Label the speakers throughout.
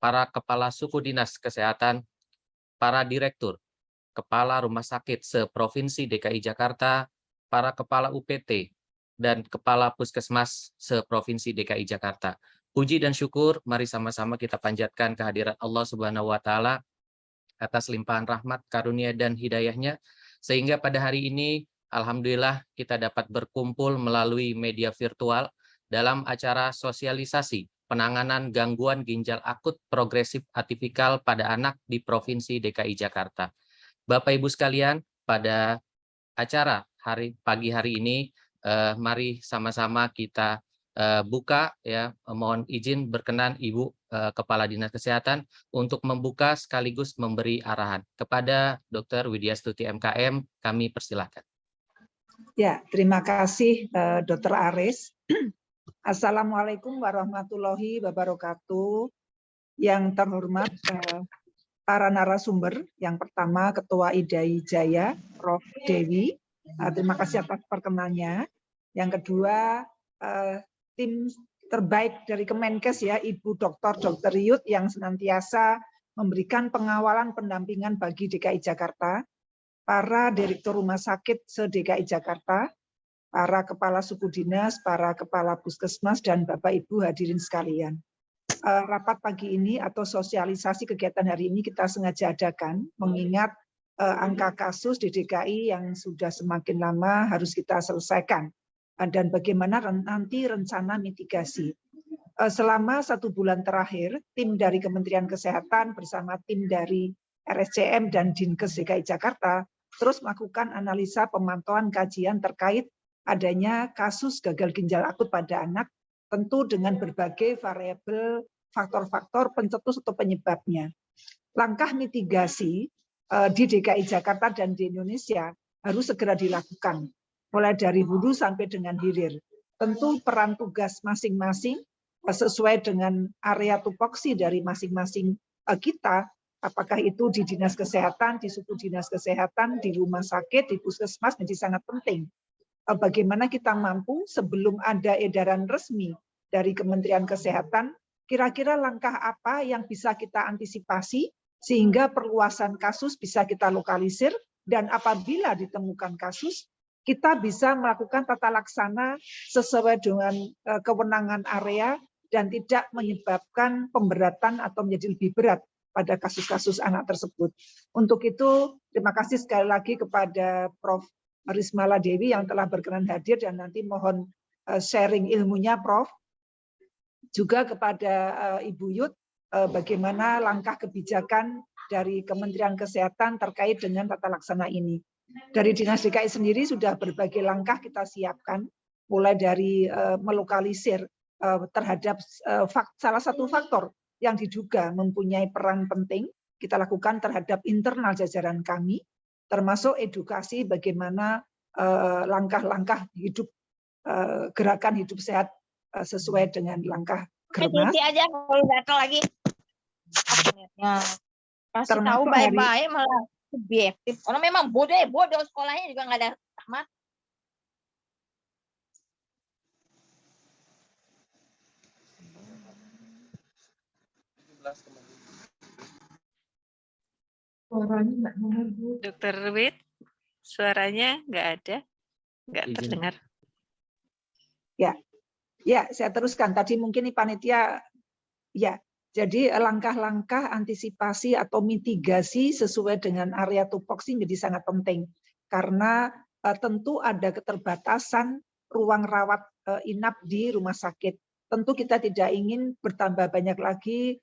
Speaker 1: para kepala suku dinas kesehatan, para direktur, kepala rumah sakit seprovinsi DKI Jakarta, para kepala UPT, dan kepala puskesmas seprovinsi DKI Jakarta. Puji dan syukur, mari sama-sama kita panjatkan kehadirat Allah Subhanahu wa Ta'ala atas limpahan rahmat, karunia, dan hidayahnya, sehingga pada hari ini, alhamdulillah, kita dapat berkumpul melalui media virtual dalam acara sosialisasi penanganan gangguan ginjal akut progresif atipikal pada anak di Provinsi DKI Jakarta. Bapak Ibu sekalian, pada acara pagi hari ini, mari sama-sama kita buka, ya. Mohon izin berkenan Ibu Kepala Dinas Kesehatan untuk membuka sekaligus memberi arahan kepada Dr. Widya Stuti MKM. Kami persilakan.
Speaker 2: Ya, terima kasih Dr. Aris. Assalamualaikum warahmatullahi wabarakatuh. Yang terhormat para narasumber, yang pertama Ketua IDAI Jaya, Prof. Dewi. Terima kasih atas perkenannya. Yang kedua, tim terbaik dari Kemenkes, ya, Ibu Dr. Yud, yang senantiasa memberikan pengawalan pendampingan bagi DKI Jakarta, para direktur rumah sakit se-DKI Jakarta, para kepala suku dinas, para kepala puskesmas, dan Bapak Ibu hadirin sekalian. Rapat pagi ini atau sosialisasi kegiatan hari ini kita sengaja adakan, mengingat angka kasus di DKI yang sudah semakin lama harus kita selesaikan, dan bagaimana nanti rencana mitigasi. Selama 1 bulan terakhir, tim dari Kementerian Kesehatan bersama tim dari RSCM dan Dinkes DKI Jakarta terus melakukan analisa, pemantauan, kajian terkait adanya kasus gagal ginjal akut pada anak, tentu dengan berbagai variabel, faktor-faktor pencetus atau penyebabnya. Langkah mitigasi di DKI Jakarta dan di Indonesia harus segera dilakukan, mulai dari hulu sampai dengan hilir. Tentu peran tugas masing-masing sesuai dengan area tupoksi dari masing-masing kita, apakah itu di dinas kesehatan, di suku dinas kesehatan, di rumah sakit, di puskesmas, menjadi sangat penting. Bagaimana kita mampu sebelum ada edaran resmi dari Kementerian Kesehatan, kira-kira langkah apa yang bisa kita antisipasi sehingga perluasan kasus bisa kita lokalisir, dan apabila ditemukan kasus, kita bisa melakukan tata laksana sesuai dengan kewenangan area dan tidak menyebabkan pemberatan atau menjadi lebih berat pada kasus-kasus anak tersebut. Untuk itu, terima kasih sekali lagi kepada Prof. Rismala Dewi yang telah berkenan hadir, dan nanti mohon sharing ilmunya, Prof. Juga kepada Ibu Yud, bagaimana langkah kebijakan dari Kementerian Kesehatan terkait dengan tata laksana ini. Dari Dinas DKI sendiri sudah berbagai langkah kita siapkan, mulai dari melokalisir terhadap salah satu faktor yang diduga mempunyai peran penting, kita lakukan terhadap internal jajaran kami, termasuk edukasi bagaimana langkah-langkah hidup, gerakan hidup sehat sesuai dengan langkah Germas.
Speaker 3: Aja kalau gatal lagi. Kasih tahu baik-baik malah subjektif. Orang memang bodoh sekolahnya juga nggak ada tamat.
Speaker 2: Suaranya nggak dengar, Bu.
Speaker 4: Dokter Wid, suaranya nggak ada, nggak terdengar.
Speaker 2: Ya, saya teruskan. Tadi mungkin nih panitia, ya. Jadi langkah-langkah antisipasi atau mitigasi sesuai dengan area tupoksi menjadi sangat penting. Karena tentu ada keterbatasan ruang rawat inap di rumah sakit. Tentu kita tidak ingin bertambah banyak lagi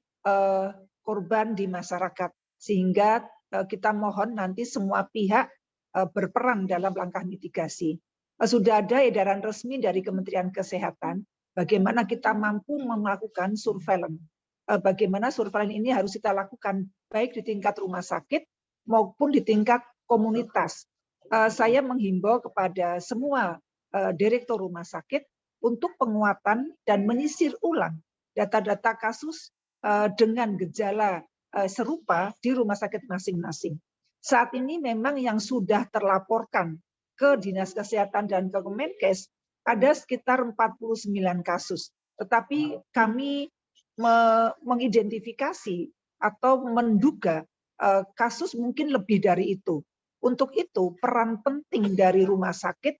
Speaker 2: korban di masyarakat. Sehingga kita mohon nanti semua pihak berperan dalam langkah mitigasi. Sudah ada edaran resmi dari Kementerian Kesehatan, bagaimana kita mampu melakukan surveillance. Bagaimana surveillance ini harus kita lakukan, baik di tingkat rumah sakit maupun di tingkat komunitas. Saya menghimbau kepada semua direktur rumah sakit untuk penguatan dan menyisir ulang data-data kasus dengan gejala serupa di rumah sakit masing-masing. Saat ini memang yang sudah terlaporkan ke Dinas Kesehatan dan ke Kemenkes ada sekitar 49 kasus. Tetapi kami mengidentifikasi atau menduga kasus mungkin lebih dari itu. Untuk itu peran penting dari rumah sakit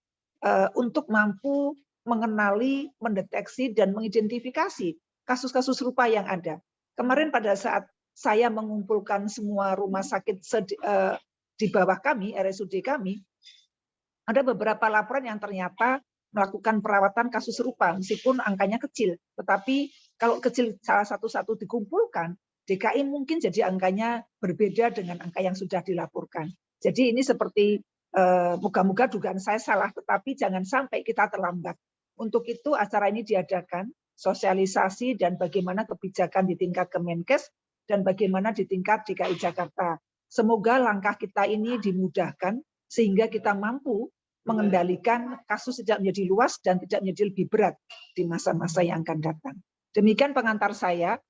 Speaker 2: untuk mampu mengenali, mendeteksi, dan mengidentifikasi kasus-kasus serupa yang ada. Kemarin pada saat saya mengumpulkan semua rumah sakit di bawah kami, RSUD kami, ada beberapa laporan yang ternyata melakukan perawatan kasus serupa, meskipun angkanya kecil. Tetapi kalau kecil salah satu-satu dikumpulkan, DKI mungkin jadi angkanya berbeda dengan angka yang sudah dilaporkan. Jadi ini seperti moga-moga dugaan saya salah, tetapi jangan sampai kita terlambat. Untuk itu acara ini diadakan, sosialisasi dan bagaimana kebijakan di tingkat Kemenkes dan bagaimana di tingkat DKI Jakarta. Semoga langkah kita ini dimudahkan sehingga kita mampu mengendalikan kasus tidak menjadi luas dan tidak menjadi lebih berat di masa-masa yang akan datang. Demikian pengantar saya.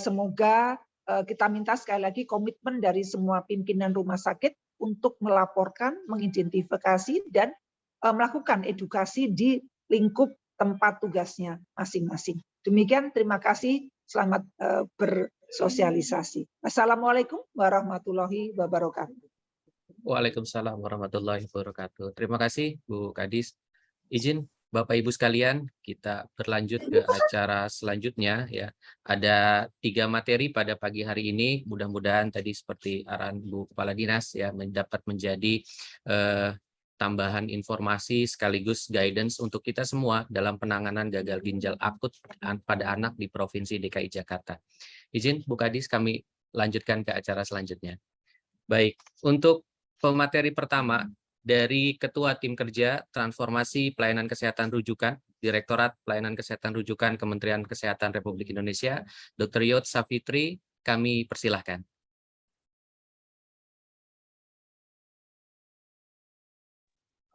Speaker 2: Semoga kita minta sekali lagi komitmen dari semua pimpinan rumah sakit untuk melaporkan, mengidentifikasi, dan melakukan edukasi di lingkup tempat tugasnya masing-masing. Demikian, terima kasih. Selamat bersosialisasi. Assalamualaikum warahmatullahi wabarakatuh.
Speaker 1: Waalaikumsalam warahmatullahi wabarakatuh. Terima kasih Bu Kadis. Izin Bapak Ibu sekalian, kita berlanjut ke acara selanjutnya ya. Ada 3 materi pada pagi hari ini. Mudah-mudahan tadi seperti arahan Bu Kepala Dinas ya dapat menjadi tambahan informasi sekaligus guidance untuk kita semua dalam penanganan gagal ginjal akut pada anak di Provinsi DKI Jakarta. Izin Bu Kadis, kami lanjutkan ke acara selanjutnya. Baik, untuk pemateri pertama dari Ketua Tim Kerja Transformasi Pelayanan Kesehatan Rujukan, Direktorat Pelayanan Kesehatan Rujukan Kementerian Kesehatan Republik Indonesia, Dr. Yot Safitri, kami persilahkan.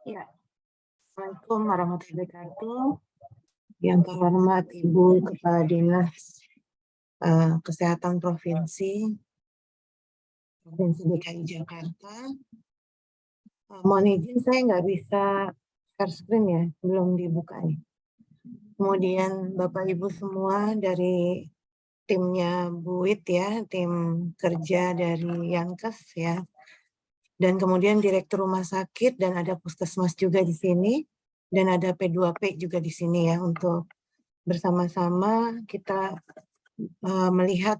Speaker 5: Ya, Assalamualaikum warahmatullahi wabarakatuh. Yang terhormat Ibu Kepala Dinas Kesehatan Provinsi DKI Jakarta. Mohon izin saya nggak bisa share screen ya, belum dibuka nih. Kemudian Bapak Ibu semua dari timnya Bu Wit ya, tim kerja dari Yankes ya. Dan kemudian direktur rumah sakit dan ada puskesmas juga di sini dan ada P2P juga di sini ya untuk bersama-sama kita melihat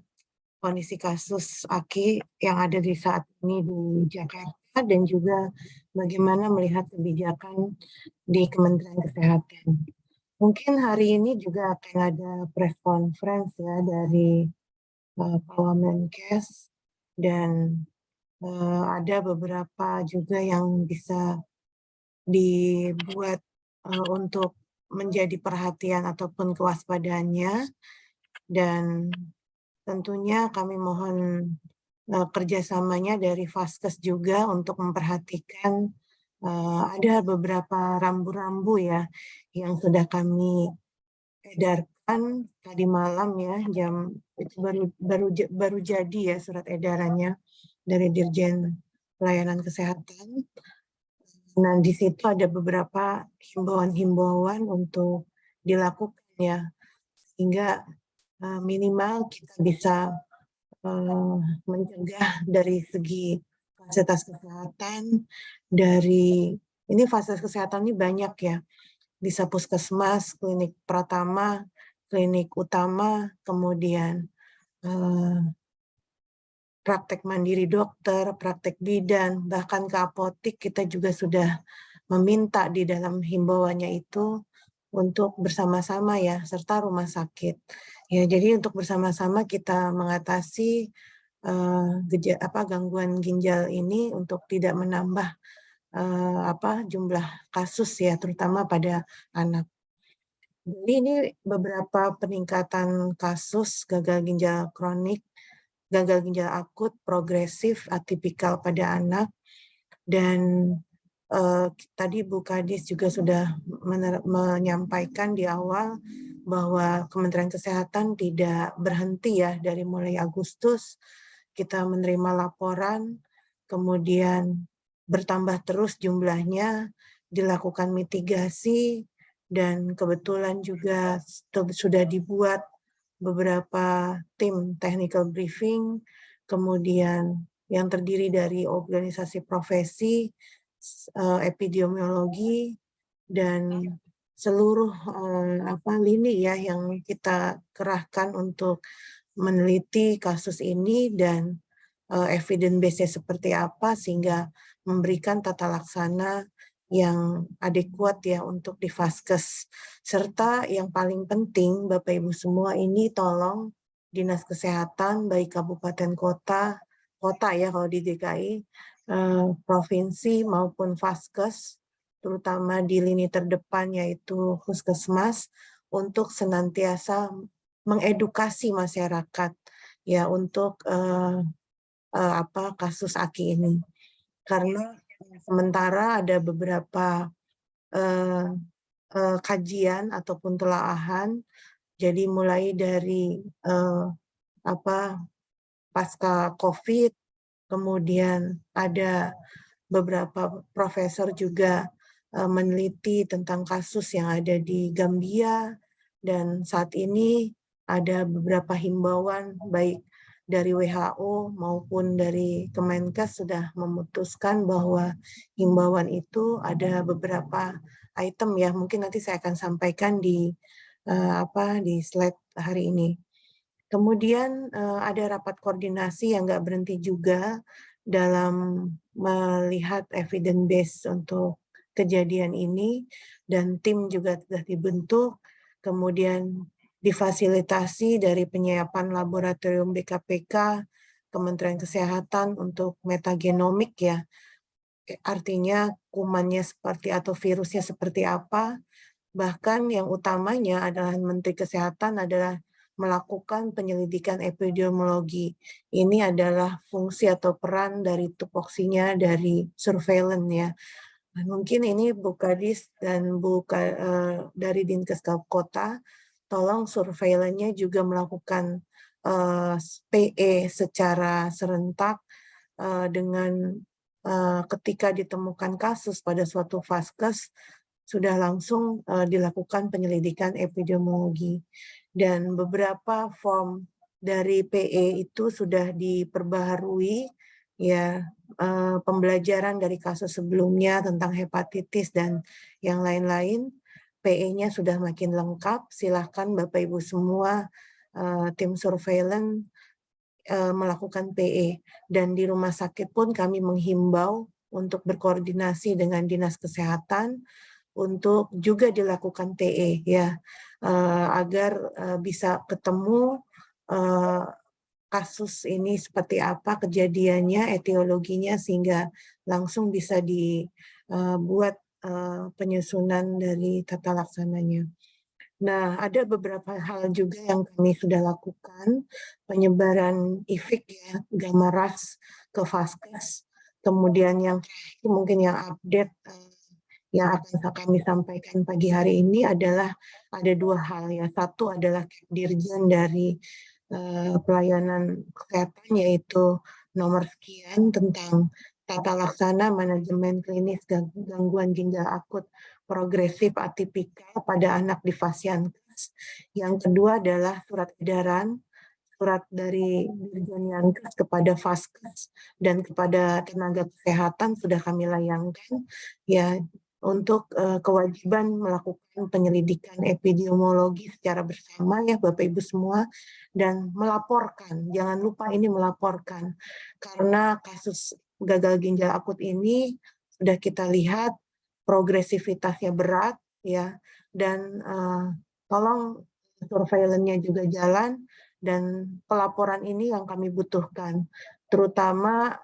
Speaker 5: kondisi kasus AKI yang ada di saat ini di Jakarta dan juga bagaimana melihat kebijakan di Kementerian Kesehatan. Mungkin hari ini juga akan ada press conference ya dari Pak Wamenkes dan ada beberapa juga yang bisa dibuat untuk menjadi perhatian ataupun kewaspadaannya, dan tentunya kami mohon kerjasamanya dari Vaskes juga untuk memperhatikan ada beberapa rambu-rambu ya yang sudah kami edarkan tadi malam ya, jam itu baru jadi ya surat edarannya dari Dirjen Pelayanan Kesehatan. Nah, di situ ada beberapa himbauan-himbauan untuk dilakukan ya, sehingga minimal kita bisa mencegah dari segi fasilitas kesehatan. Dari ini fasilitas kesehatan ini banyak ya, bisa puskesmas, klinik pratama, klinik utama, kemudian praktek mandiri dokter, praktek bidan, bahkan ke apotik kita juga sudah meminta di dalam himbauannya itu untuk bersama-sama ya, serta rumah sakit. Ya, jadi untuk bersama-sama kita mengatasi gangguan ginjal ini untuk tidak menambah jumlah kasus ya, terutama pada anak. Jadi ini beberapa peningkatan kasus gagal ginjal kronik, gagal ginjal akut, progresif, atipikal pada anak. Dan tadi Bu Kadis juga sudah menyampaikan di awal bahwa Kementerian Kesehatan tidak berhenti ya, dari mulai Agustus kita menerima laporan, kemudian bertambah terus jumlahnya, dilakukan mitigasi, dan kebetulan juga sudah dibuat beberapa tim technical briefing, kemudian yang terdiri dari organisasi profesi, epidemiologi, dan seluruh lini ya yang kita kerahkan untuk meneliti kasus ini dan evidence base-nya seperti apa sehingga memberikan tata laksana yang adekuat ya untuk di Vaskes. Serta yang paling penting Bapak Ibu semua ini tolong Dinas Kesehatan baik kabupaten kota ya kalau di DKI, provinsi maupun Vaskes, terutama di lini terdepan yaitu Puskesmas, untuk senantiasa mengedukasi masyarakat ya untuk kasus Aki ini. Karena sementara ada beberapa kajian ataupun telaahan, jadi mulai dari pasca COVID, kemudian ada beberapa profesor juga meneliti tentang kasus yang ada di Gambia, dan saat ini ada beberapa himbauan baik dari WHO maupun dari Kemenkes sudah memutuskan bahwa himbauan itu ada beberapa item ya, mungkin nanti saya akan sampaikan di slide hari ini. Kemudian ada rapat koordinasi yang nggak berhenti juga dalam melihat evidence base untuk kejadian ini, dan tim juga sudah dibentuk, kemudian difasilitasi dari penyiapan laboratorium BKPK, Kementerian Kesehatan untuk metagenomik ya, artinya kumannya seperti atau virusnya seperti apa, bahkan yang utamanya adalah Menteri Kesehatan adalah melakukan penyelidikan epidemiologi. Ini adalah fungsi atau peran dari tupoksinya dari surveillance ya. Mungkin ini Bu Kadis dan dari Dinkes Kota, tolong surveillance-nya juga melakukan PE secara serentak dengan ketika ditemukan kasus pada suatu Vaskes, sudah langsung dilakukan penyelidikan epidemiologi. Dan beberapa form dari PE itu sudah diperbaharui, ya pembelajaran dari kasus sebelumnya tentang hepatitis dan yang lain-lain. PE-nya sudah makin lengkap, silahkan Bapak Ibu semua tim surveillance melakukan PE. Dan di rumah sakit pun kami menghimbau untuk berkoordinasi dengan Dinas Kesehatan untuk juga dilakukan TE ya, agar bisa ketemu kasus ini seperti apa kejadiannya, etiologinya, sehingga langsung bisa dibuat penyusunan dari tata laksananya. Nah, ada beberapa hal juga yang kami sudah lakukan, penyebaran IFIK ya, gamma ras ke Vaskes, kemudian yang mungkin yang update yang akan kami sampaikan pagi hari ini adalah ada dua hal ya. Satu adalah Dirjen dari pelayanan kesehatan, yaitu nomor sekian tentang tata laksana manajemen klinis gangguan ginjal akut progresif atipikal pada anak di Fasiankes. Yang kedua adalah surat edaran, surat dari Dirjen Yankes kepada Vaskes dan kepada tenaga kesehatan sudah kami layangkan ya, untuk kewajiban melakukan penyelidikan epidemiologi secara bersama ya Bapak Ibu semua, dan melaporkan, jangan lupa ini melaporkan, karena kasus gagal ginjal akut ini sudah kita lihat progresivitasnya berat ya, dan tolong surveillance-nya juga jalan, dan pelaporan ini yang kami butuhkan, terutama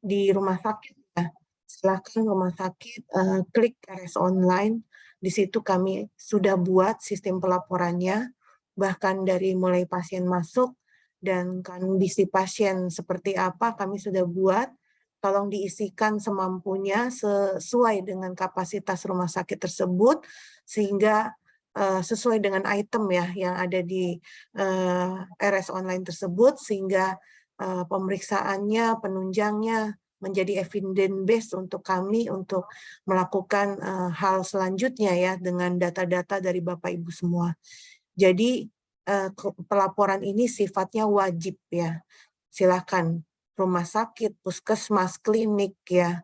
Speaker 5: di rumah sakit ya. Silakan rumah sakit klik RS online, di situ kami sudah buat sistem pelaporannya, bahkan dari mulai pasien masuk dan kondisi pasien seperti apa kami sudah buat. Tolong diisikan semampunya sesuai dengan kapasitas rumah sakit tersebut, sehingga sesuai dengan item ya yang ada di RS online tersebut, sehingga pemeriksaannya, penunjangnya menjadi evidence based untuk kami untuk melakukan hal selanjutnya ya dengan data-data dari Bapak Ibu semua. Jadi pelaporan ini sifatnya wajib ya. Silakan rumah sakit, puskesmas, klinik ya,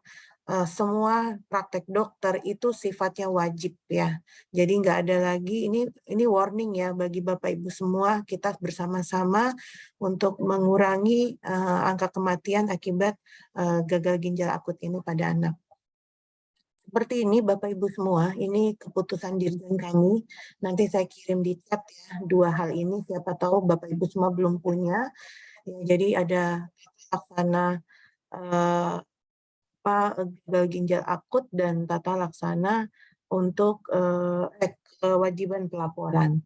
Speaker 5: semua praktek dokter itu sifatnya wajib ya. Jadi nggak ada lagi, ini warning ya bagi Bapak Ibu semua, kita bersama-sama untuk mengurangi angka kematian akibat gagal ginjal akut ini pada anak. Seperti ini Bapak Ibu semua, ini keputusan dirjen kami. Nanti saya kirim di chat ya, 2 hal ini, siapa tahu Bapak Ibu semua belum punya. Ya, jadi ada laksana gagal ginjal akut dan tata laksana untuk kewajiban pelaporan.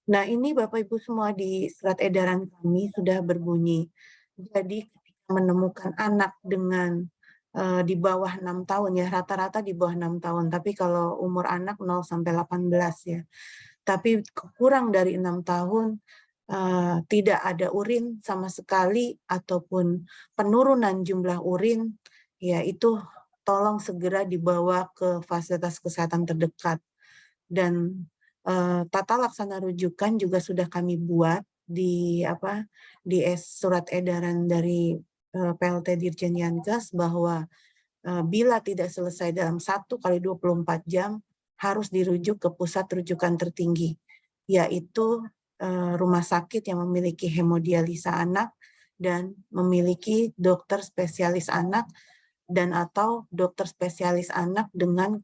Speaker 5: Nah, ini Bapak Ibu semua di surat edaran kami sudah berbunyi. Jadi ketika menemukan anak dengan di bawah 6 tahun ya, rata-rata di bawah 6 tahun, tapi kalau umur anak 0 sampai 18 ya. Tapi kurang dari 6 tahun tidak ada urin sama sekali ataupun penurunan jumlah urin, ya itu tolong segera dibawa ke fasilitas kesehatan terdekat. Dan tata laksana rujukan juga sudah kami buat di surat edaran dari PLT Dirjen Yankes bahwa bila tidak selesai dalam 1 kali 24 jam harus dirujuk ke pusat rujukan tertinggi, yaitu rumah sakit yang memiliki hemodialisa anak dan memiliki dokter spesialis anak dan atau dokter spesialis anak dengan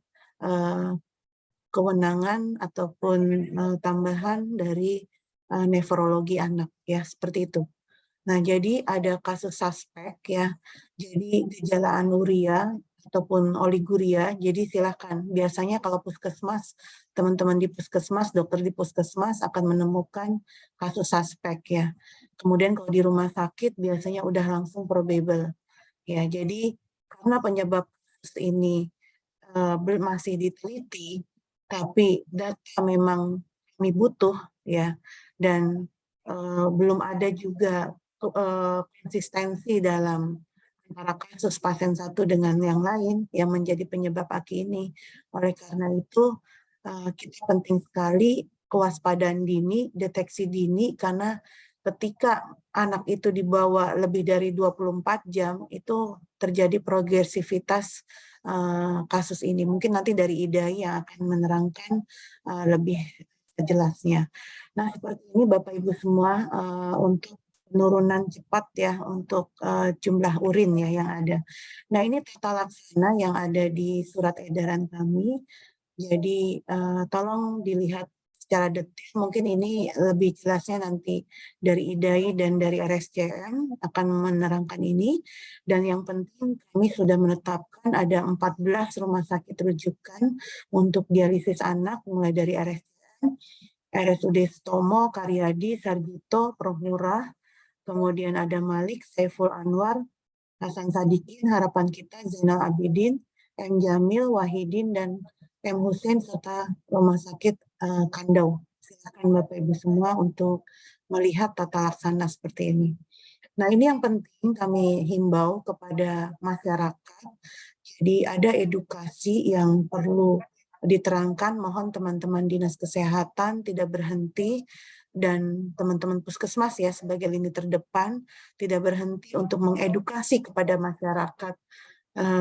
Speaker 5: kewenangan ataupun tambahan dari nefrologi anak ya, seperti itu. Nah, jadi ada kasus suspek ya. Jadi gejala anuria ataupun oliguria, jadi silakan. Biasanya kalau puskesmas, teman-teman di puskesmas, dokter di puskesmas akan menemukan kasus suspek ya. Kemudian kalau di rumah sakit biasanya udah langsung probable. Ya, jadi karena penyebab kasus ini masih diteliti, tapi data memang kami butuh ya, dan belum ada juga konsistensi dalam antara kasus pasien satu dengan yang lain yang menjadi penyebab AKI ini. Oleh karena itu kita penting sekali kewaspadaan dini, deteksi dini, karena ketika anak itu dibawa lebih dari 24 jam itu terjadi progresivitas kasus ini. Mungkin nanti dari IDAI yang akan menerangkan lebih jelasnya. Nah, seperti ini Bapak Ibu semua untuk penurunan cepat ya untuk jumlah urin ya yang ada. Nah, ini tata laksana yang ada di surat edaran kami. Jadi tolong dilihat secara detail, mungkin ini lebih jelasnya nanti dari IDAI dan dari RSCM akan menerangkan ini. Dan yang penting kami sudah menetapkan ada 14 rumah sakit rujukan untuk dialisis anak mulai dari RSCM, RSUD Sutomo, Karyadi, Sarjito, Prohura, kemudian ada Malik, Saiful Anwar, Hasan Sadikin, Harapan Kita, Zainal Abidin, M. Jamil, Wahidin, dan M. Hussein, serta Rumah Sakit Kandau. Silakan Bapak Ibu semua untuk melihat tata laksana seperti ini. Nah, ini yang penting kami himbau kepada masyarakat. Jadi ada edukasi yang perlu diterangkan, mohon teman-teman Dinas Kesehatan tidak berhenti dan teman-teman puskesmas ya sebagai lini terdepan tidak berhenti untuk mengedukasi kepada masyarakat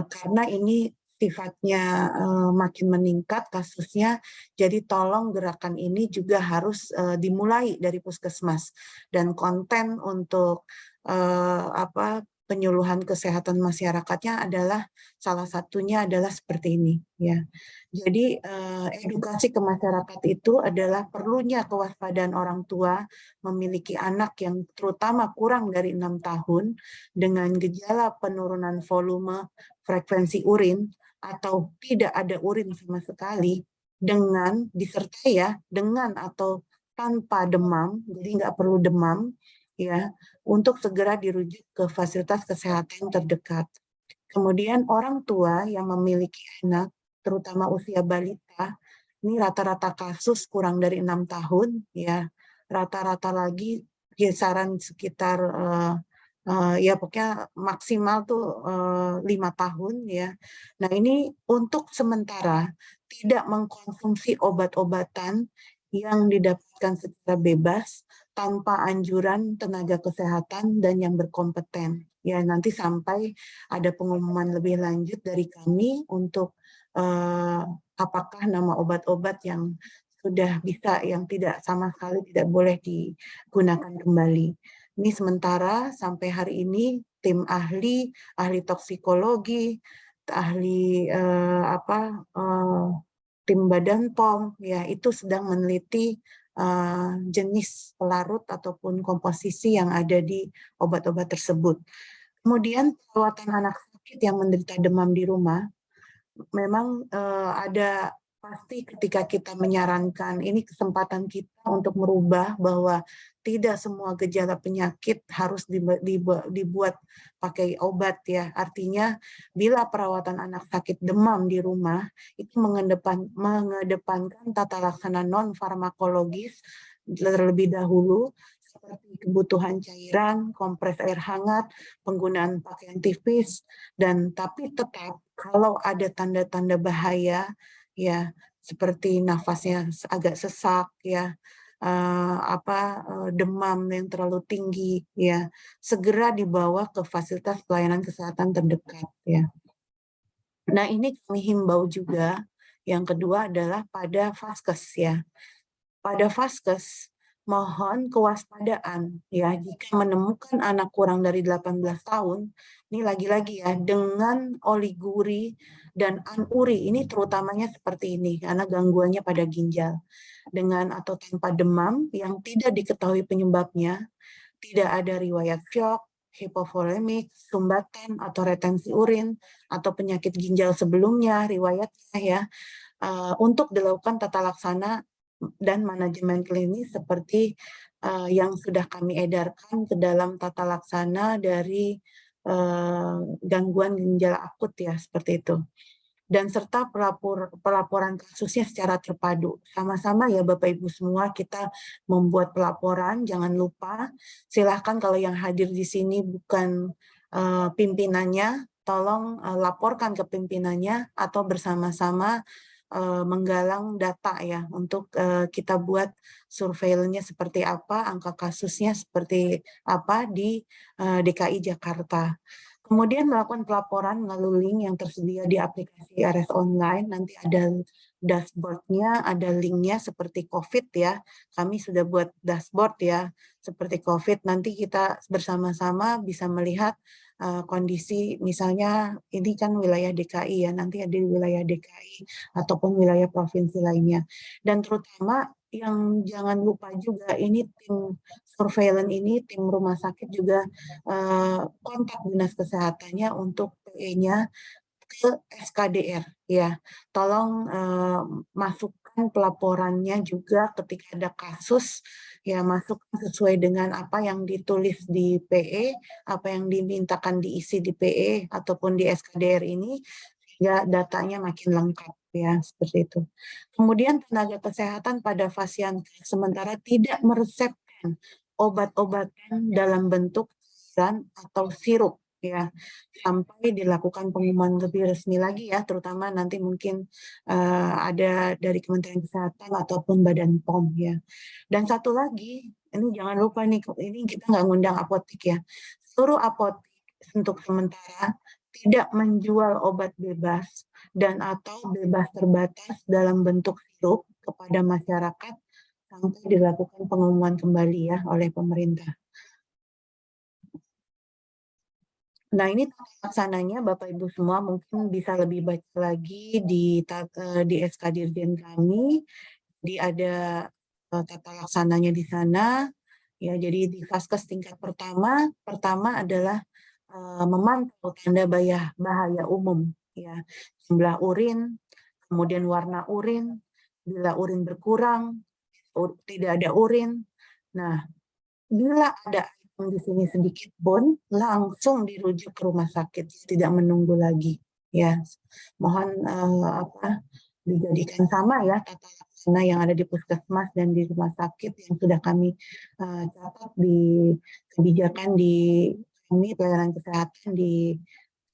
Speaker 5: karena ini sifatnya makin meningkat kasusnya, jadi tolong gerakan ini juga harus dimulai dari puskesmas dan konten untuk penyuluhan kesehatan masyarakatnya adalah salah satunya adalah seperti ini ya. Jadi edukasi ke masyarakat itu adalah perlunya kewaspadaan orang tua memiliki anak yang terutama kurang dari 6 tahun dengan gejala penurunan volume frekuensi urin atau tidak ada urin sama sekali dengan disertai ya dengan atau tanpa demam, jadi nggak perlu demam ya, untuk segera dirujuk ke fasilitas kesehatan terdekat. Kemudian orang tua yang memiliki anak terutama usia balita, ini rata-rata kasus kurang dari 6 tahun ya, rata-rata lagi kisaran sekitar ya pokoknya maksimal tuh 5 tahun ya. Nah, ini untuk sementara tidak mengkonsumsi obat-obatan yang didapatkan secara bebas tanpa anjuran tenaga kesehatan dan yang berkompeten. Ya, nanti sampai ada pengumuman lebih lanjut dari kami untuk apakah nama obat-obat yang sudah bisa, yang tidak sama sekali tidak boleh digunakan kembali. Ini sementara sampai hari ini tim ahli toksikologi, ahli tim Badan POM ya itu sedang meneliti jenis pelarut ataupun komposisi yang ada di obat-obat tersebut. Kemudian perawatan anak sakit yang menderita demam di rumah, memang ada pasti ketika kita menyarankan, ini kesempatan kita untuk merubah bahwa tidak semua gejala penyakit harus dibuat pakai obat ya. Artinya bila perawatan anak sakit demam di rumah itu mengedepankan tata laksana non farmakologis terlebih dahulu, seperti kebutuhan cairan, kompres air hangat, penggunaan pakaian tipis, dan tapi tetap kalau ada tanda-tanda bahaya ya seperti nafasnya agak sesak ya, demam yang terlalu tinggi ya, segera dibawa ke fasilitas pelayanan kesehatan terdekat ya. Nah, ini kami himbau juga. Yang kedua adalah pada vaskes ya. Pada vaskes mohon kewaspadaan ya jika menemukan anak kurang dari 18 tahun, ini lagi-lagi ya dengan oliguri dan anuri, ini terutamanya seperti ini karena gangguannya pada ginjal, dengan atau tanpa demam yang tidak diketahui penyebabnya, tidak ada riwayat shock, hipovolemik, sumbatan atau retensi urin atau penyakit ginjal sebelumnya riwayatnya ya, untuk dilakukan tata laksana dan manajemen klinis seperti yang sudah kami edarkan ke dalam tata laksana dari gangguan ginjal akut ya, seperti itu. Dan serta pelaporan kasusnya secara terpadu. Sama-sama ya Bapak Ibu semua kita membuat pelaporan, jangan lupa silahkan kalau yang hadir di sini bukan pimpinannya, tolong laporkan ke pimpinannya atau bersama-sama menggalang data ya untuk kita buat surveillance-nya seperti apa, angka kasusnya seperti apa di DKI Jakarta. Kemudian melakukan pelaporan melalui link yang tersedia di aplikasi RS Online, nanti ada dashboard-nya, ada link-nya seperti COVID ya, kami sudah buat dashboard ya, seperti COVID, nanti kita bersama-sama bisa melihat kondisi, misalnya ini kan wilayah DKI ya, nanti ada di wilayah DKI ataupun wilayah provinsi lainnya. Dan terutama yang jangan lupa juga, ini tim surveillance ini, tim rumah sakit juga kontak dinas kesehatannya untuk PE-nya ke SKDR ya. Tolong masukkan pelaporannya juga ketika ada kasus ya, masukkan sesuai dengan apa yang ditulis di PE, apa yang dimintakan diisi di PE ataupun di SKDR ini, sehingga datanya makin lengkap ya, seperti itu. Kemudian tenaga kesehatan pada pasien sementara tidak meresepkan obat-obatan dalam bentuk cairan atau sirup ya, sampai dilakukan pengumuman lebih resmi lagi ya, terutama nanti mungkin ada dari Kementerian Kesehatan ataupun Badan POM ya. Dan satu lagi, ini jangan lupa nih, ini kita nggak ngundang apotek ya, seluruh apotek untuk sementara tidak menjual obat bebas dan atau bebas terbatas dalam bentuk sirup kepada masyarakat sampai dilakukan pengumuman kembali ya oleh pemerintah. Nah, ini tata laksananya Bapak Ibu semua mungkin bisa lebih baca lagi di SK Dirjen kami, ada tata laksananya di sana. Ya, jadi di vaskes tingkat pertama adalah memantau tanda bahaya umum ya, jumlah urin, kemudian warna urin, bila urin berkurang, tidak ada urin. Nah, bila ada di sini sedikit pun langsung dirujuk ke rumah sakit, tidak menunggu lagi ya. Mohon dijadikan sama ya tata laksana yang ada di puskesmas dan di rumah sakit yang sudah kami catat di kebijakan di kami pelayanan kesehatan di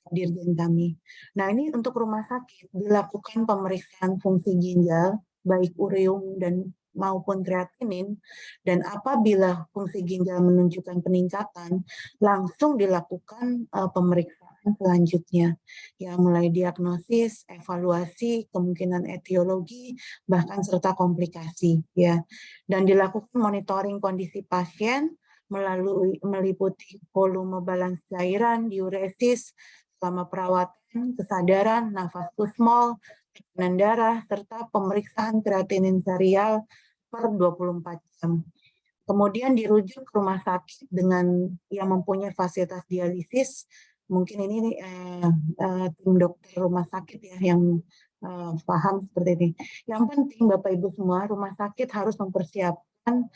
Speaker 5: Dirjen kami. Nah, ini untuk rumah sakit dilakukan pemeriksaan fungsi ginjal baik ureum dan maupun kreatinin, dan apabila fungsi ginjal menunjukkan peningkatan, langsung dilakukan pemeriksaan selanjutnya, ya mulai diagnosis, evaluasi, kemungkinan etiologi, bahkan serta komplikasi, ya, dan dilakukan monitoring kondisi pasien meliputi volume balans cairan, diuresis selama perawatan, kesadaran, nafas kusmol, tekanan darah, serta pemeriksaan kreatinin serial per 24 jam. Kemudian dirujuk ke rumah sakit dengan yang mempunyai fasilitas dialisis. Mungkin ini tim dokter rumah sakit ya yang paham seperti ini. Yang penting Bapak Ibu semua, rumah sakit harus mempersiapkan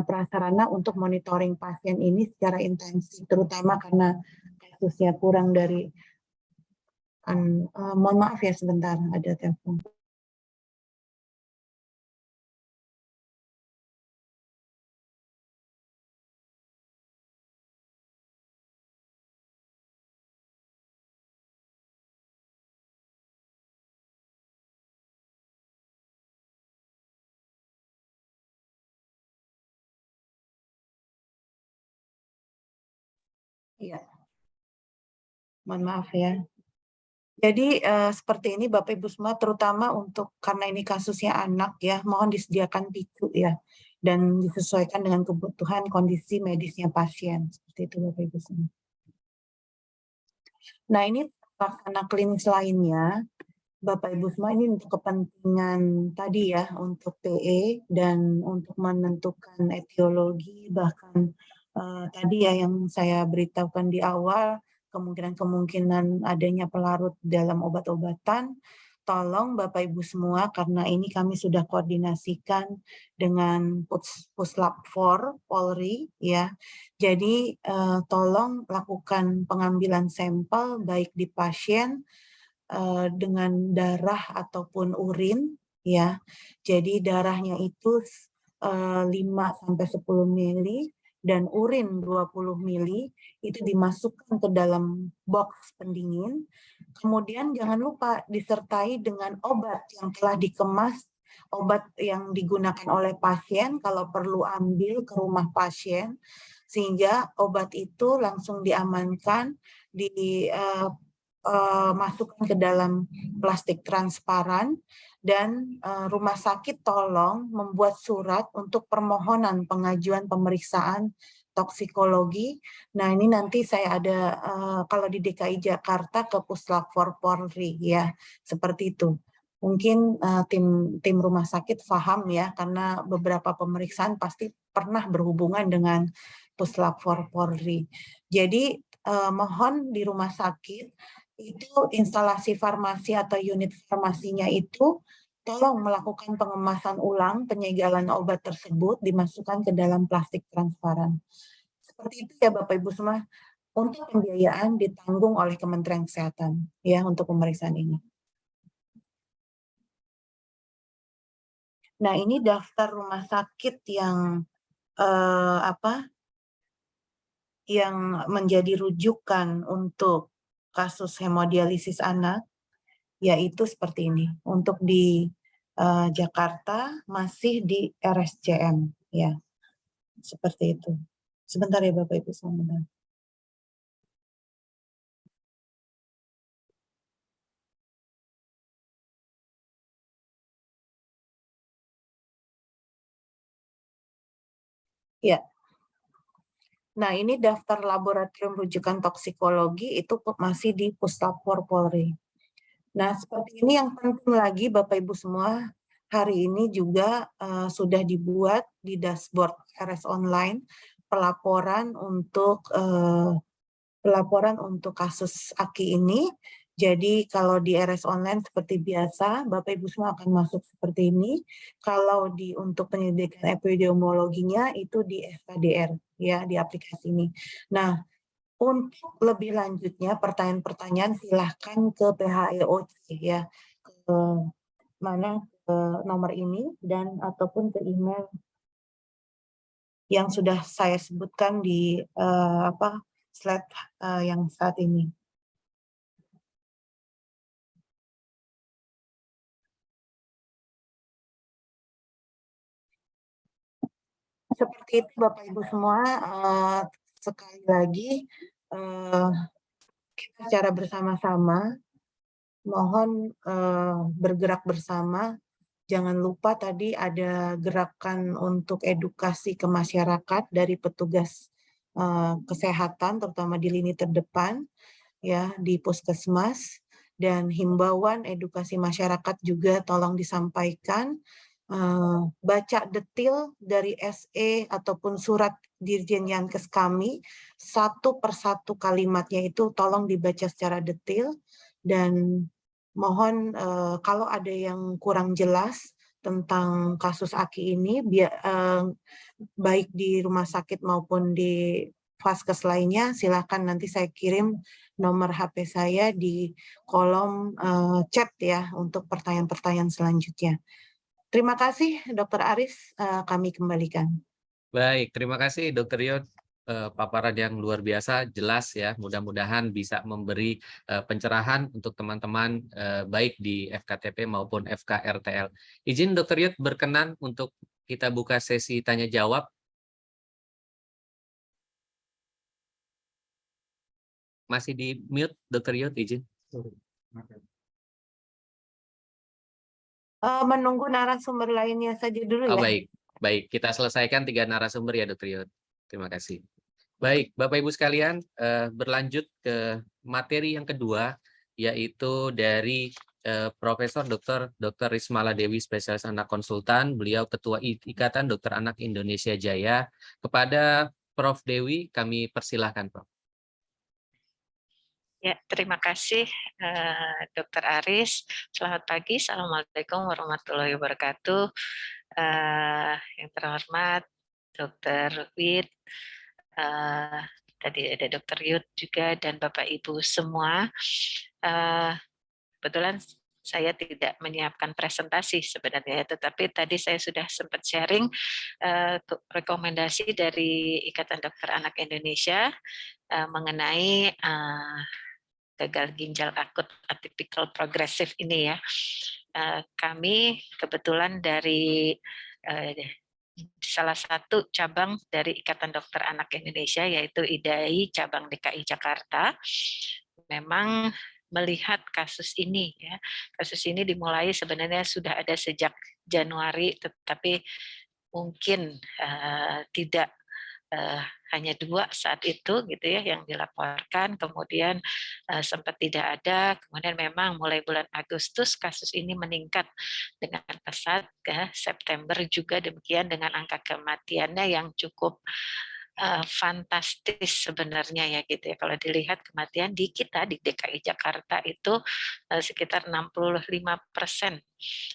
Speaker 5: prasarana untuk monitoring pasien ini secara intensif, terutama karena kasusnya kurang dari mohon maaf ya sebentar, ada telepon. Iya, mohon maaf ya. Jadi seperti ini Bapak Ibu semua, terutama untuk karena ini kasusnya anak ya, mohon disediakan tisu ya, dan disesuaikan dengan kebutuhan kondisi medisnya pasien. Seperti itu Bapak Ibu semua. Nah ini pelaksana klinis lainnya, Bapak Ibu semua, ini untuk kepentingan tadi ya, untuk PE dan untuk menentukan etiologi, bahkan tadi ya yang saya beritahukan di awal, kemungkinan adanya pelarut dalam obat-obatan. Tolong Bapak Ibu semua, karena ini kami sudah koordinasikan dengan Puslap 4 Polri ya. Jadi tolong lakukan pengambilan sampel baik di pasien dengan darah ataupun urin ya. Jadi darahnya itu 5-10 mili dan urin 20 mili itu dimasukkan ke dalam box pendingin. Kemudian jangan lupa disertai dengan obat yang telah dikemas, obat yang digunakan oleh pasien kalau perlu ambil ke rumah pasien, sehingga obat itu langsung diamankan, masukkan ke dalam plastik transparan, dan rumah sakit tolong membuat surat untuk permohonan pengajuan pemeriksaan toksikologi. Nah ini nanti saya ada kalau di DKI Jakarta ke Puslap 4 Polri ya, seperti itu. Mungkin tim rumah sakit paham ya, karena beberapa pemeriksaan pasti pernah berhubungan dengan Puslap 4 Polri. Jadi mohon di rumah sakit itu instalasi farmasi atau unit farmasinya itu tolong melakukan pengemasan ulang penyegalan obat tersebut, dimasukkan ke dalam plastik transparan. Seperti itu ya Bapak Ibu semua. Untuk pembiayaan ditanggung oleh Kementerian Kesehatan ya untuk pemeriksaan ini. Nah ini daftar rumah sakit yang yang menjadi rujukan untuk kasus hemodialisis anak, yaitu seperti ini. Untuk di Jakarta masih di RSCM ya, seperti itu. Sebentar ya Bapak Ibu sebentar. Ya. Nah ini daftar laboratorium rujukan toksikologi itu masih di Puslap 4 Polri. Nah seperti ini yang penting lagi Bapak Ibu semua, hari ini juga sudah dibuat di dashboard RS Online pelaporan untuk kasus Aki ini. Jadi kalau di RS Online seperti biasa, Bapak Ibu semua akan masuk seperti ini. Kalau untuk penyelidikan epidemiologinya itu di SKDR ya, di aplikasi ini. Nah, untuk lebih lanjutnya pertanyaan-pertanyaan silahkan ke PHEOC ya, ke nomor ini dan ataupun ke email yang sudah saya sebutkan di slide yang saat ini. Seperti itu Bapak Ibu semua, sekali lagi kita secara bersama-sama mohon bergerak bersama. Jangan lupa tadi ada gerakan untuk edukasi ke masyarakat dari petugas kesehatan, terutama di lini terdepan, ya di puskesmas, dan himbauan edukasi masyarakat juga tolong disampaikan. Baca detil dari SE ataupun surat Dirjen Yankes kami, satu persatu kalimatnya itu tolong dibaca secara detil, dan mohon kalau ada yang kurang jelas tentang kasus Aki ini, baik di rumah sakit maupun di vaskes lainnya, silakan nanti saya kirim nomor HP saya di kolom chat ya untuk pertanyaan-pertanyaan selanjutnya. Terima kasih Dr. Aris, kami kembalikan.
Speaker 1: Baik, terima kasih Dr. Yod. Paparan yang luar biasa, jelas ya. Mudah-mudahan bisa memberi pencerahan untuk teman-teman baik di FKTP maupun FKRTL. Izin Dr. Yod berkenan untuk kita buka sesi tanya jawab. Masih di mute Dr. Yod, izin.
Speaker 5: Menunggu narasumber lainnya saja dulu
Speaker 1: Oh,
Speaker 5: ya.
Speaker 1: baik, baik. Kita selesaikan 3 narasumber ya Dr. Yod. Terima kasih. Baik, Bapak Ibu sekalian, berlanjut ke materi yang kedua, yaitu dari Profesor Dr. Rismala Dewi, spesialis anak konsultan. Beliau Ketua Ikatan Dokter Anak Indonesia Jaya. Kepada Prof. Dewi, kami persilahkan, Prof.
Speaker 4: Ya, terima kasih Dr. Aris. Selamat pagi, Assalamualaikum warahmatullahi wabarakatuh. Yang terhormat Dr. Wid, tadi ada Dr. Yud juga, dan Bapak Ibu semua. Kebetulan saya tidak menyiapkan presentasi sebenarnya, tetapi tadi saya sudah sempat sharing rekomendasi dari Ikatan Dokter Anak Indonesia mengenai gagal ginjal akut atipikal progresif ini ya. Kami kebetulan dari salah satu cabang dari Ikatan Dokter Anak Indonesia, yaitu IDAI cabang DKI Jakarta, memang melihat kasus ini ya. Kasus ini dimulai sebenarnya sudah ada sejak Januari, tetapi mungkin tidak hanya 2 saat itu gitu ya yang dilaporkan, kemudian sempat tidak ada, kemudian memang mulai bulan Agustus kasus ini meningkat dengan pesat, ke September juga demikian, dengan angka kematiannya yang cukup fantastis sebenarnya ya gitu ya. Kalau dilihat kematian di kita di DKI Jakarta itu sekitar 65%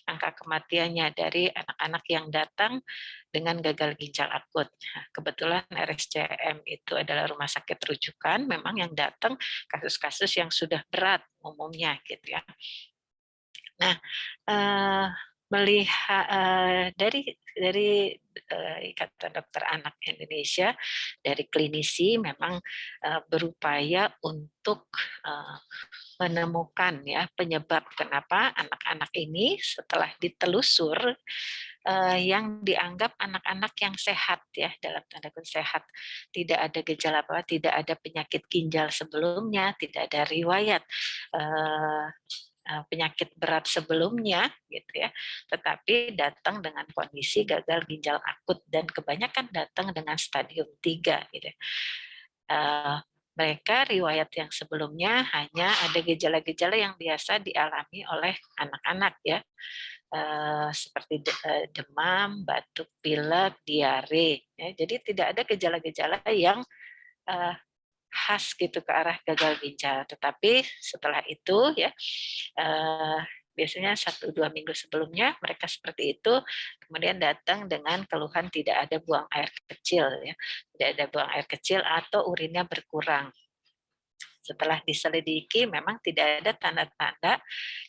Speaker 4: angka kematiannya dari anak-anak yang datang dengan gagal ginjal akut. Nah, kebetulan RSCM itu adalah rumah sakit rujukan, memang yang datang kasus-kasus yang sudah berat umumnya gitu ya. Nah, melihat dari Ikatan Dokter Anak Indonesia, dari klinisi memang berupaya untuk menemukan ya penyebab kenapa anak-anak ini setelah ditelusur yang dianggap anak-anak yang sehat ya, dalam tanda kutip sehat, tidak ada gejala apa, tidak ada penyakit ginjal sebelumnya, tidak ada riwayat penyakit berat sebelumnya gitu ya, tetapi datang dengan kondisi gagal ginjal akut dan kebanyakan datang dengan stadium 3 gitu. Mereka riwayat yang sebelumnya hanya ada gejala-gejala yang biasa dialami oleh anak-anak ya, seperti demam, batuk, pilek, diare ya. Jadi tidak ada gejala-gejala yang khas gitu ke arah gagal ginjal. Tetapi setelah itu ya biasanya 1-2 minggu sebelumnya mereka seperti itu, kemudian datang dengan keluhan tidak ada buang air kecil ya, tidak ada buang air kecil atau urinnya berkurang. Setelah diselidiki memang tidak ada tanda-tanda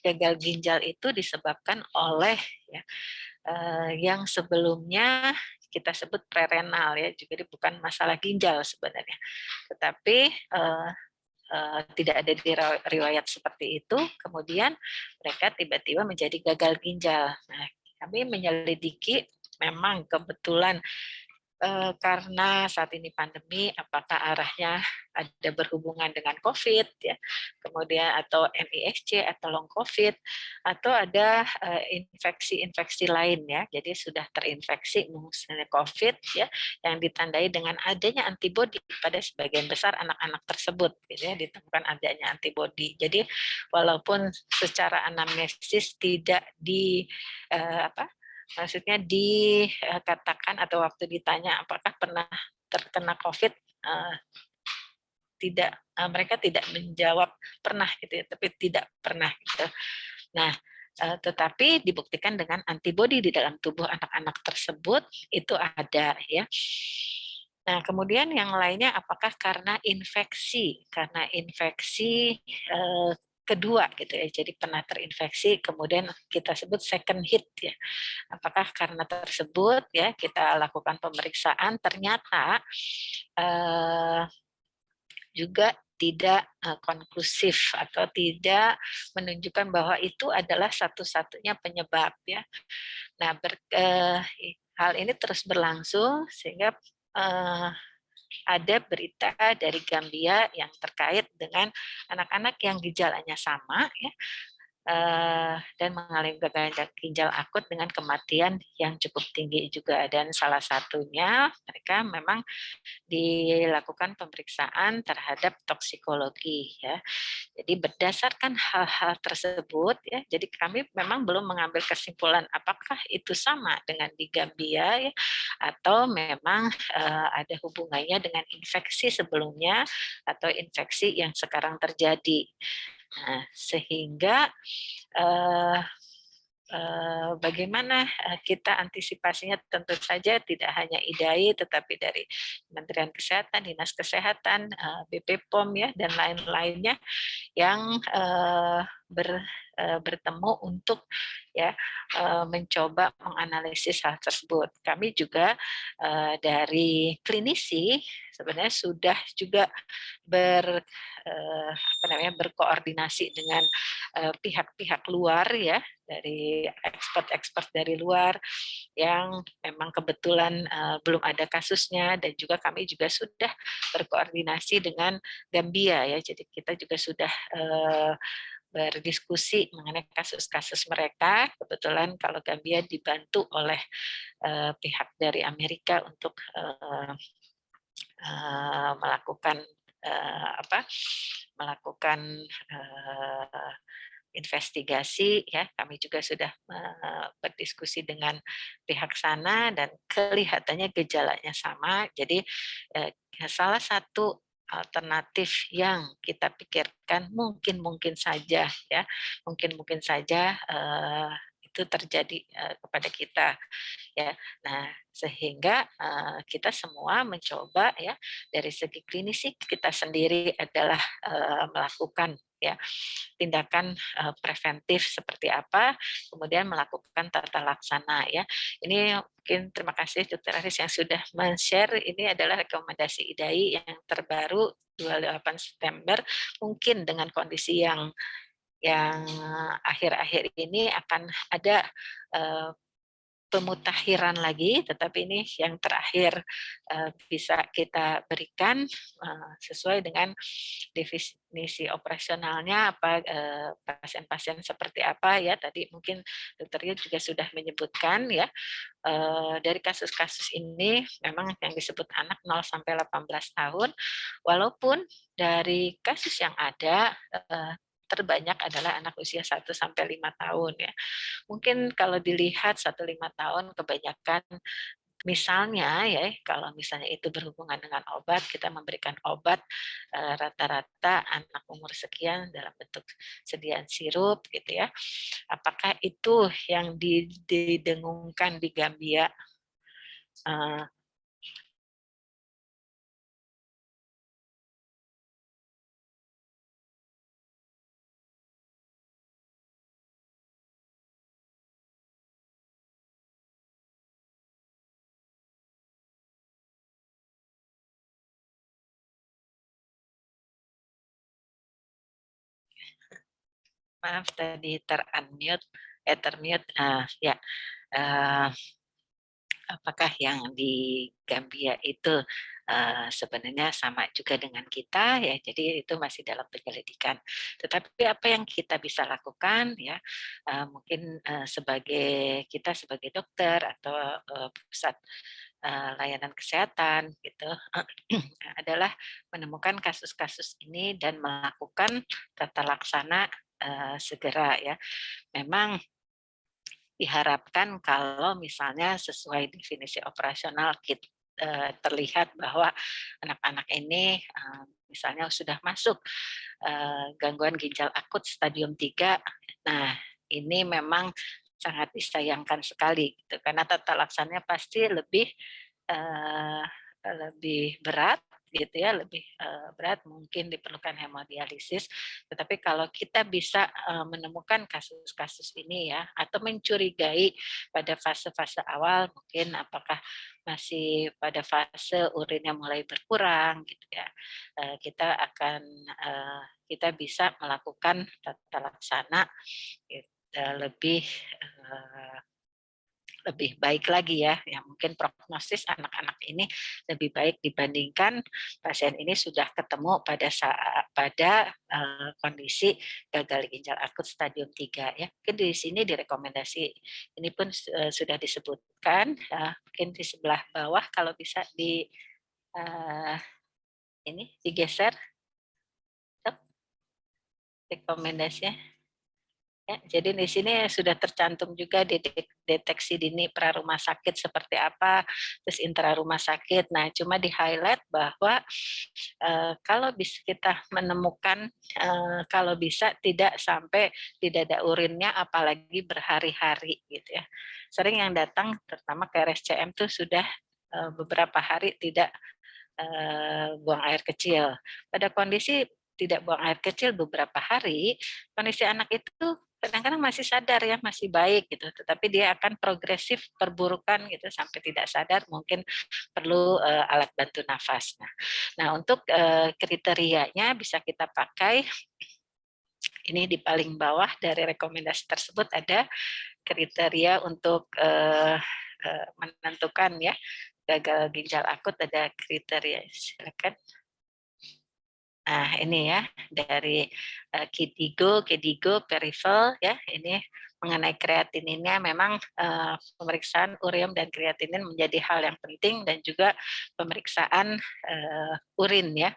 Speaker 4: gagal ginjal itu disebabkan oleh ya, yang sebelumnya kita sebut prerenal ya, jadi bukan masalah ginjal sebenarnya, tetapi tidak ada di riwayat seperti itu, kemudian mereka tiba-tiba menjadi gagal ginjal. Nah, kami menyelidiki, memang kebetulan karena saat ini pandemi, apakah arahnya ada berhubungan dengan COVID ya, kemudian atau MISC atau long COVID, atau ada infeksi-infeksi lain ya. Jadi sudah terinfeksi misalnya COVID ya, yang ditandai dengan adanya antibodi pada sebagian besar anak-anak tersebut, gitu ya, ditemukan adanya antibodi. Jadi walaupun secara anamnesis tidak maksudnya dikatakan atau waktu ditanya apakah pernah terkena COVID, mereka tidak menjawab pernah gitu ya, tapi tidak pernah gitu. Nah, tetapi dibuktikan dengan antibodi di dalam tubuh anak-anak tersebut itu ada ya. Nah, kemudian yang lainnya apakah karena infeksi? Karena infeksi kedua gitu ya, jadi pernah terinfeksi, kemudian kita sebut second hit ya. Apakah karena tersebut ya kita lakukan pemeriksaan ternyata juga tidak konklusif atau tidak menunjukkan bahwa itu adalah satu-satunya penyebab ya. Nah, hal ini terus berlangsung sehingga ada berita dari Gambia yang terkait dengan anak-anak yang gejalanya sama ya, dan mengalami gagal ginjal akut dengan kematian yang cukup tinggi juga, dan salah satunya mereka memang dilakukan pemeriksaan terhadap toksikologi ya. Jadi berdasarkan hal-hal tersebut ya, jadi kami memang belum mengambil kesimpulan apakah itu sama dengan di Gambia ya, atau memang ada hubungannya dengan infeksi sebelumnya atau infeksi yang sekarang terjadi. Nah, sehingga bagaimana kita antisipasinya, tentu saja tidak hanya IDAI tetapi dari Kementerian Kesehatan, Dinas Kesehatan, BP POM ya, dan lain-lainnya yang bertemu untuk ya mencoba menganalisis hal tersebut. Kami juga dari klinisi sebenarnya sudah juga berkoordinasi dengan pihak-pihak luar ya, dari expert dari luar yang memang kebetulan belum ada kasusnya, dan juga kami juga sudah berkoordinasi dengan Gambia ya, jadi kita juga sudah berdiskusi mengenai kasus-kasus mereka. Kebetulan kalau Gambia dibantu oleh pihak dari Amerika untuk melakukan investigasi ya, kami juga sudah berdiskusi dengan pihak sana dan kelihatannya gejalanya sama. Jadi salah satu alternatif yang kita pikirkan mungkin saja ya, mungkin saja itu terjadi kepada kita ya. Nah, sehingga kita semua mencoba ya, dari segi klinisi kita sendiri adalah melakukan ya tindakan preventif seperti apa, kemudian melakukan tata laksana ya. Ini mungkin terima kasih Dr. Aris yang sudah men-share. Ini adalah rekomendasi IDAI yang terbaru 28 September. Mungkin dengan kondisi yang akhir-akhir ini akan ada pemutakhiran lagi, tetapi ini yang terakhir bisa kita berikan sesuai dengan definisi operasionalnya, apa pasien-pasien seperti apa ya. Tadi mungkin dokternya juga sudah menyebutkan ya, dari kasus-kasus ini memang yang disebut anak 0 sampai 18 tahun, walaupun dari kasus yang ada terbanyak adalah anak usia 1 sampai 5 tahun ya. Mungkin kalau dilihat 1-5 tahun kebanyakan misalnya ya, kalau misalnya itu berhubungan dengan obat, kita memberikan obat rata-rata anak umur sekian dalam bentuk sediaan sirup gitu ya. Apakah itu yang didengungkan di Gambia? Maaf tadi termute ya. apakah yang di Gambia itu sebenarnya sama juga dengan kita ya, jadi itu masih dalam penyelidikan. Tetapi apa yang kita bisa lakukan ya, mungkin kita sebagai dokter atau pusat layanan kesehatan gitu adalah menemukan kasus-kasus ini dan melakukan tata laksana segera ya. Memang diharapkan kalau misalnya sesuai definisi operasional terlihat bahwa anak-anak ini misalnya sudah masuk gangguan ginjal akut stadium 3. Nah, ini memang sangat disayangkan sekali gitu, karena tata laksananya pasti lebih berat gitu ya, lebih berat, mungkin diperlukan hemodialisis. Tetapi kalau kita bisa menemukan kasus-kasus ini ya, atau mencurigai pada fase-fase awal, mungkin apakah masih pada fase urinnya mulai berkurang gitu ya, kita bisa melakukan tata laksana lebih baik lagi ya, mungkin prognosis anak-anak ini lebih baik dibandingkan pasien ini sudah ketemu pada kondisi gagal ginjal akut stadium 3 ya. Mungkin di sini direkomendasi ini pun sudah disebutkan, mungkin di sebelah bawah kalau bisa ini digeser rekomendasinya. Ya, jadi di sini sudah tercantum juga deteksi dini pra rumah sakit seperti apa, terus intra rumah sakit. Nah, cuma di highlight bahwa kalau bisa kita menemukan, kalau bisa tidak sampai tidak ada urinnya, apalagi berhari-hari gitu ya. Sering yang datang, terutama ke RSCM tuh sudah beberapa hari tidak buang air kecil. Pada kondisi tidak buang air kecil beberapa hari, kondisi anak itu kadang-kadang masih sadar ya, masih baik gitu, tetapi dia akan progresif perburukan gitu sampai tidak sadar, mungkin perlu alat bantu nafas. Nah untuk kriterianya bisa kita pakai, ini di paling bawah dari rekomendasi tersebut ada kriteria untuk menentukan ya gagal ginjal akut, ada kriteria, silakan. Nah, ini ya dari KDIGO, Peripheral ya, ini mengenai kreatininnya memang pemeriksaan ureum dan kreatinin menjadi hal yang penting, dan juga pemeriksaan urin ya.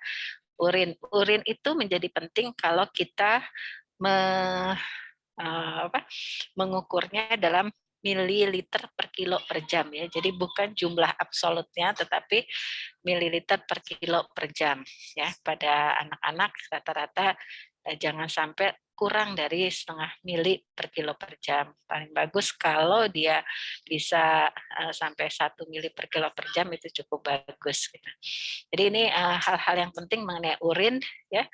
Speaker 4: Urin itu menjadi penting kalau kita mengukurnya dalam mililiter per kilo per jam ya. Jadi bukan jumlah absolutnya, tetapi mililiter per kilo per jam ya. Pada anak-anak rata-rata jangan sampai kurang dari setengah mili per kilo per jam. Paling bagus kalau dia bisa sampai 1 mili per kilo per jam, itu cukup bagus. Gitu. Jadi ini hal-hal yang penting mengenai urin ya.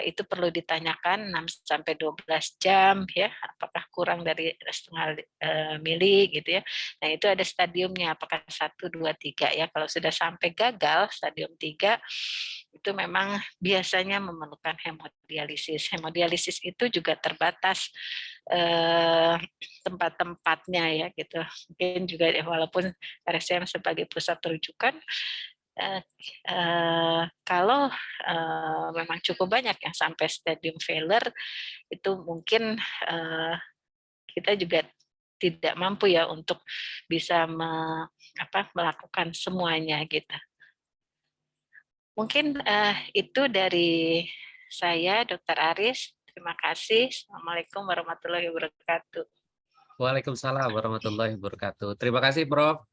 Speaker 4: Itu perlu ditanyakan 6 sampai 12 jam ya, apakah kurang dari setengah mili gitu ya. Nah, itu ada stadiumnya, apakah 1, 2, 3 ya. Kalau sudah sampai gagal stadium 3 itu memang biasanya memerlukan hemodialisis. Hemodialisis itu juga terbatas tempat-tempatnya ya gitu. Mungkin juga walaupun RSCM sebagai pusat rujukan, kalau memang cukup banyak yang sampai stadium failure, itu mungkin kita juga tidak mampu ya untuk bisa melakukan semuanya gitu. Mungkin itu dari saya, Dr. Aris. Terima kasih. Assalamualaikum warahmatullahi wabarakatuh.
Speaker 1: Waalaikumsalam warahmatullahi wabarakatuh. Terima kasih, Prof,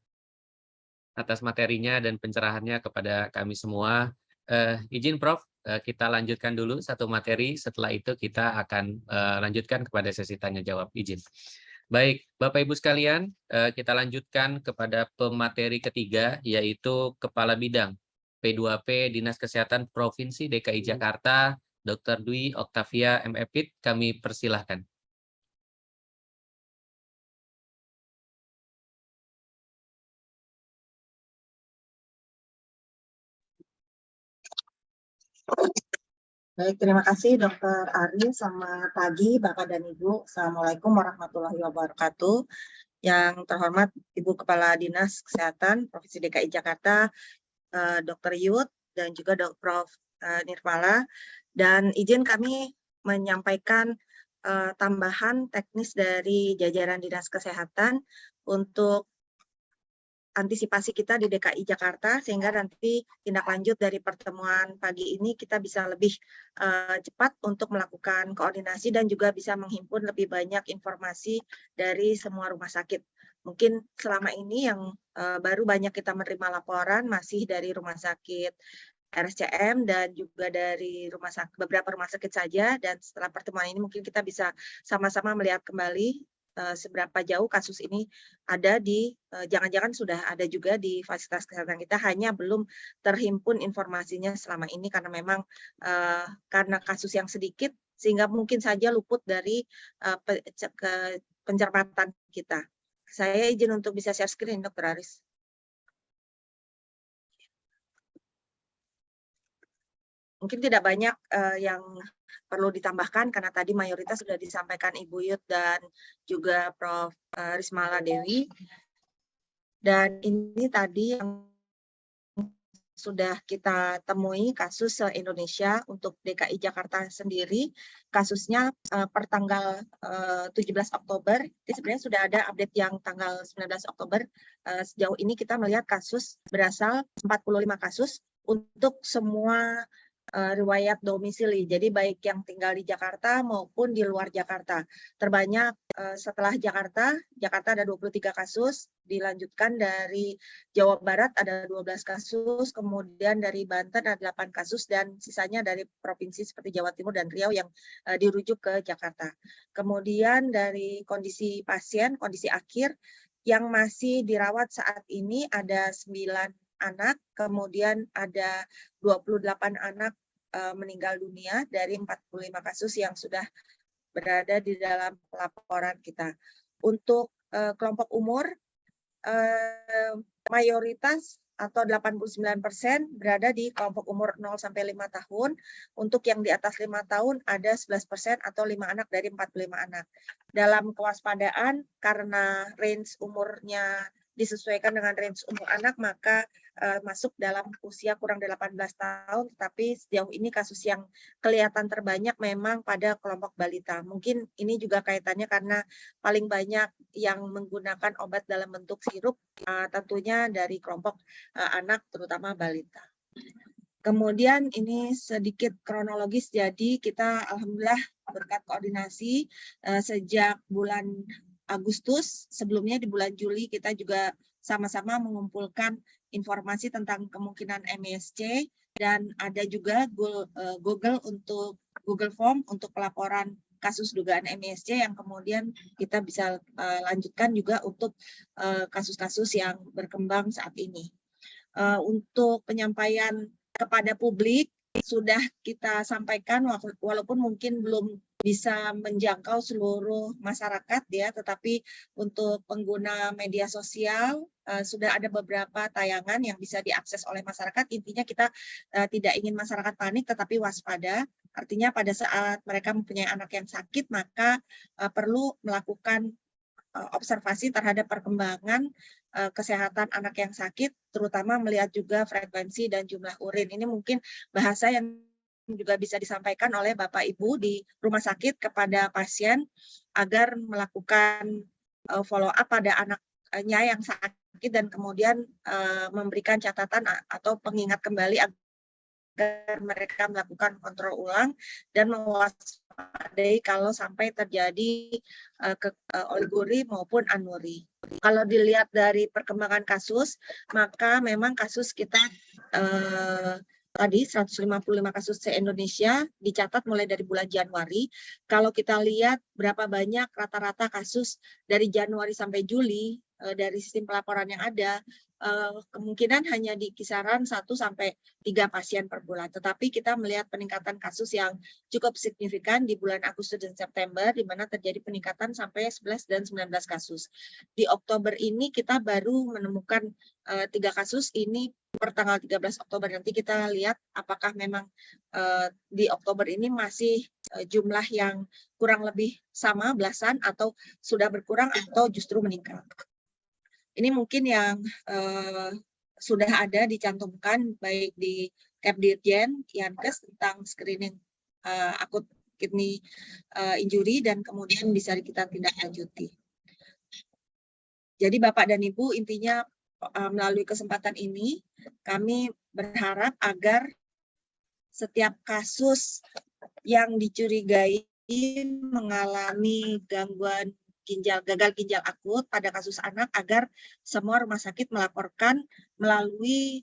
Speaker 1: atas materinya dan pencerahannya kepada kami semua. Izin Prof, kita lanjutkan dulu satu materi. Setelah itu kita akan lanjutkan kepada sesi tanya jawab. Izin. Baik, Bapak Ibu sekalian, kita lanjutkan kepada pemateri ketiga, yaitu Kepala Bidang P2P Dinas Kesehatan Provinsi DKI Jakarta, Dr. Dwi Oktavia M.Epid. Kami persilahkan.
Speaker 6: Baik, terima kasih Dr. Aris. Selamat pagi Bapak dan Ibu. Assalamualaikum warahmatullahi wabarakatuh. yang terhormat Ibu Kepala Dinas Kesehatan Provinsi DKI Jakarta, Dr. Yud, dan juga Prof. Nirmala. Dan izin kami menyampaikan tambahan teknis dari jajaran Dinas Kesehatan untuk antisipasi kita di DKI Jakarta, sehingga nanti tindak lanjut dari pertemuan pagi ini kita bisa lebih cepat untuk melakukan koordinasi dan juga bisa menghimpun lebih banyak informasi dari semua rumah sakit. Mungkin selama ini yang baru banyak kita menerima laporan masih dari rumah sakit RSCM dan juga dari beberapa rumah sakit saja, dan setelah pertemuan ini mungkin kita bisa sama-sama melihat kembali seberapa jauh kasus ini ada di, jangan-jangan sudah ada juga di fasilitas kesehatan kita, hanya belum terhimpun informasinya selama ini karena memang karena kasus yang sedikit sehingga mungkin saja luput dari pencermatan kita. Saya izin untuk bisa share screen, Dr. Aris. Mungkin tidak banyak yang perlu ditambahkan karena tadi mayoritas sudah disampaikan Ibu Yud dan juga Prof. Rismala Dewi. Dan ini tadi yang sudah kita temui kasus se-Indonesia untuk DKI Jakarta sendiri, kasusnya per tanggal 17 Oktober, ini sebenarnya sudah ada update yang tanggal 19 Oktober, sejauh ini kita melihat kasus berasal 45 kasus untuk semua riwayat domisili, jadi baik yang tinggal di Jakarta maupun di luar Jakarta. Terbanyak setelah Jakarta ada 23 kasus, dilanjutkan dari Jawa Barat ada 12 kasus, kemudian dari Banten ada 8 kasus, dan sisanya dari provinsi seperti Jawa Timur dan Riau yang dirujuk ke Jakarta. Kemudian dari kondisi pasien, kondisi akhir, yang masih dirawat saat ini ada 9 anak, kemudian ada 28 anak meninggal dunia dari 45 kasus yang sudah berada di dalam laporan kita. Untuk kelompok umur, mayoritas atau 89% berada di kelompok umur 0-5 tahun. Untuk yang di atas 5 tahun ada 11% atau 5 anak dari 45 anak. Dalam kewaspadaan, karena range umurnya disesuaikan dengan range umur anak, maka masuk dalam usia kurang dari 18 tahun, tetapi sejauh ini kasus yang kelihatan terbanyak memang pada kelompok balita. Mungkin ini juga kaitannya karena paling banyak yang menggunakan obat dalam bentuk sirup, tentunya dari kelompok anak, terutama balita. Kemudian ini sedikit kronologis, jadi kita alhamdulillah berkat koordinasi sejak bulan Agustus, sebelumnya di bulan Juli kita juga sama-sama mengumpulkan informasi tentang kemungkinan MISC, dan ada juga Google Form untuk pelaporan kasus dugaan MISC yang kemudian kita bisa lanjutkan juga untuk kasus-kasus yang berkembang saat ini. Untuk penyampaian kepada publik sudah kita sampaikan, walaupun mungkin belum bisa menjangkau seluruh masyarakat ya, tetapi untuk pengguna media sosial sudah ada beberapa tayangan yang bisa diakses oleh masyarakat. Intinya kita tidak ingin masyarakat panik, tetapi waspada. Artinya pada saat mereka mempunyai anak yang sakit, maka perlu melakukan observasi terhadap perkembangan kesehatan anak yang sakit, terutama melihat juga frekuensi dan jumlah urin. Ini mungkin bahasa yang juga bisa disampaikan oleh Bapak Ibu di rumah sakit kepada pasien agar melakukan follow up pada anaknya yang sakit dan kemudian memberikan catatan atau pengingat kembali agar mereka melakukan kontrol ulang dan mewaspadai kalau sampai terjadi oliguri maupun anuri. Kalau dilihat dari perkembangan kasus, maka memang kasus kita tadi 155 kasus se-Indonesia dicatat mulai dari bulan Januari. Kalau kita lihat berapa banyak rata-rata kasus dari Januari sampai Juli, dari sistem pelaporan yang ada, kemungkinan hanya di kisaran 1 sampai 3 pasien per bulan. Tetapi kita melihat peningkatan kasus yang cukup signifikan di bulan Agustus dan September, di mana terjadi peningkatan sampai 11 dan 19 kasus. Di Oktober ini kita baru menemukan 3 kasus ini per tanggal 13 Oktober. Nanti kita lihat apakah memang di Oktober ini masih jumlah yang kurang lebih sama belasan atau sudah berkurang atau justru meningkat. Ini mungkin yang sudah ada dicantumkan baik di Kepdirjen, Yankes tentang screening akut kidney injury dan kemudian bisa kita tindak lanjuti. Jadi Bapak dan Ibu, intinya melalui kesempatan ini kami berharap agar setiap kasus yang dicurigai mengalami gangguan gagal ginjal akut pada kasus anak agar semua rumah sakit melaporkan melalui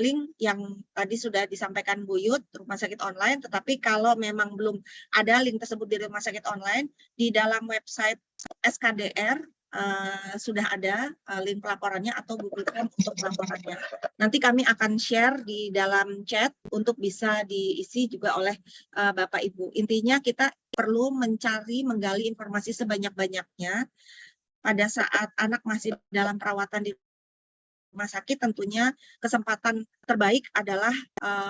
Speaker 6: link yang tadi sudah disampaikan Bu Yud, rumah sakit online. Tetapi kalau memang belum ada link tersebut di rumah sakit online, di dalam website SKDR sudah ada link pelaporannya atau Google Form untuk pelaporannya. Nanti kami akan share di dalam chat untuk bisa diisi juga oleh Bapak Ibu. Intinya kita perlu menggali informasi sebanyak-banyaknya pada saat anak masih dalam perawatan di rumah sakit. Tentunya kesempatan terbaik adalah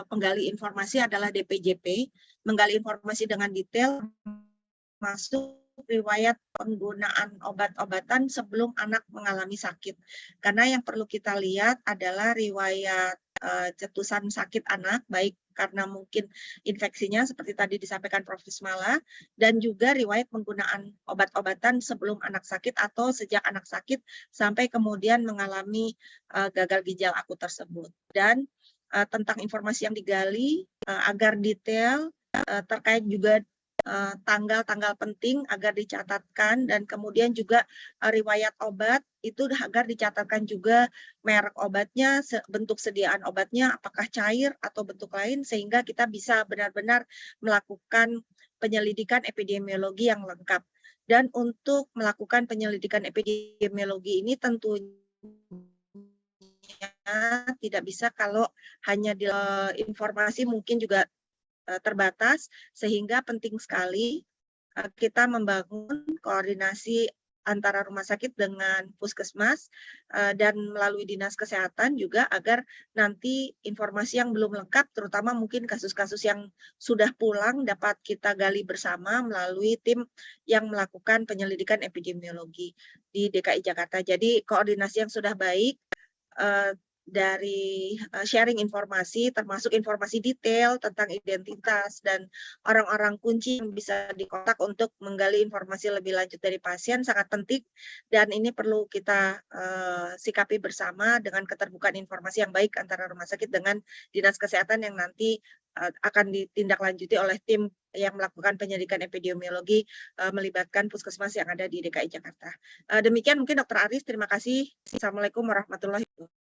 Speaker 6: penggali informasi adalah DPJP, menggali informasi dengan detail masuk riwayat penggunaan obat-obatan sebelum anak mengalami sakit. Karena yang perlu kita lihat adalah riwayat cetusan sakit anak, baik karena mungkin infeksinya seperti tadi disampaikan Prof. Ismala, dan juga riwayat penggunaan obat-obatan sebelum anak sakit atau sejak anak sakit sampai kemudian mengalami gagal ginjal akut tersebut. Dan tentang informasi yang digali agar detail terkait juga tanggal-tanggal penting agar dicatatkan, dan kemudian juga riwayat obat itu agar dicatatkan juga merek obatnya, bentuk sediaan obatnya, apakah cair atau bentuk lain, sehingga kita bisa benar-benar melakukan penyelidikan epidemiologi yang lengkap. Dan untuk melakukan penyelidikan epidemiologi ini tentunya tidak bisa kalau hanya di informasi mungkin juga terbatas, sehingga penting sekali kita membangun koordinasi antara rumah sakit dengan puskesmas dan melalui dinas kesehatan juga agar nanti informasi yang belum lengkap, terutama mungkin kasus-kasus yang sudah pulang, dapat kita gali bersama melalui tim yang melakukan penyelidikan epidemiologi di DKI Jakarta. Jadi koordinasi yang sudah baik dari sharing informasi, termasuk informasi detail tentang identitas dan orang-orang kunci yang bisa dikontak untuk menggali informasi lebih lanjut dari pasien sangat penting, dan ini perlu kita sikapi bersama dengan keterbukaan informasi yang baik antara rumah sakit dengan dinas kesehatan yang nanti akan ditindaklanjuti oleh tim yang melakukan penyelidikan epidemiologi melibatkan puskesmas yang ada di DKI Jakarta. Demikian mungkin Dr. Aris, terima kasih. Assalamualaikum warahmatullahi wabarakatuh.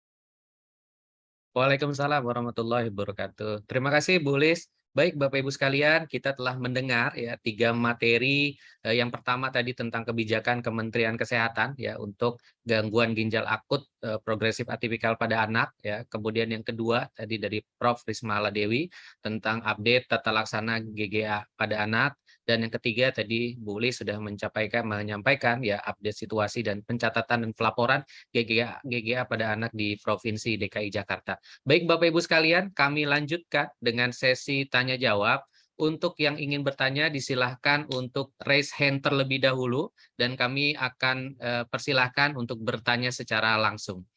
Speaker 1: Waalaikumsalam warahmatullahi wabarakatuh. Terima kasih Bu Lis. Baik Bapak Ibu sekalian, kita telah mendengar ya 3 materi. Yang pertama tadi tentang kebijakan Kementerian Kesehatan ya untuk gangguan ginjal akut progresif atipikal pada anak ya. Kemudian yang kedua tadi dari Prof. Rismala Dewi tentang update tata laksana GGA pada anak. Dan yang ketiga tadi Bu Lis sudah menyampaikan ya update situasi dan pencatatan dan pelaporan GGA pada anak di Provinsi DKI Jakarta. Baik Bapak Ibu sekalian, kami lanjutkan dengan sesi tanya jawab. Untuk yang ingin bertanya disilahkan untuk raise hand terlebih dahulu dan kami akan persilahkan untuk bertanya secara langsung.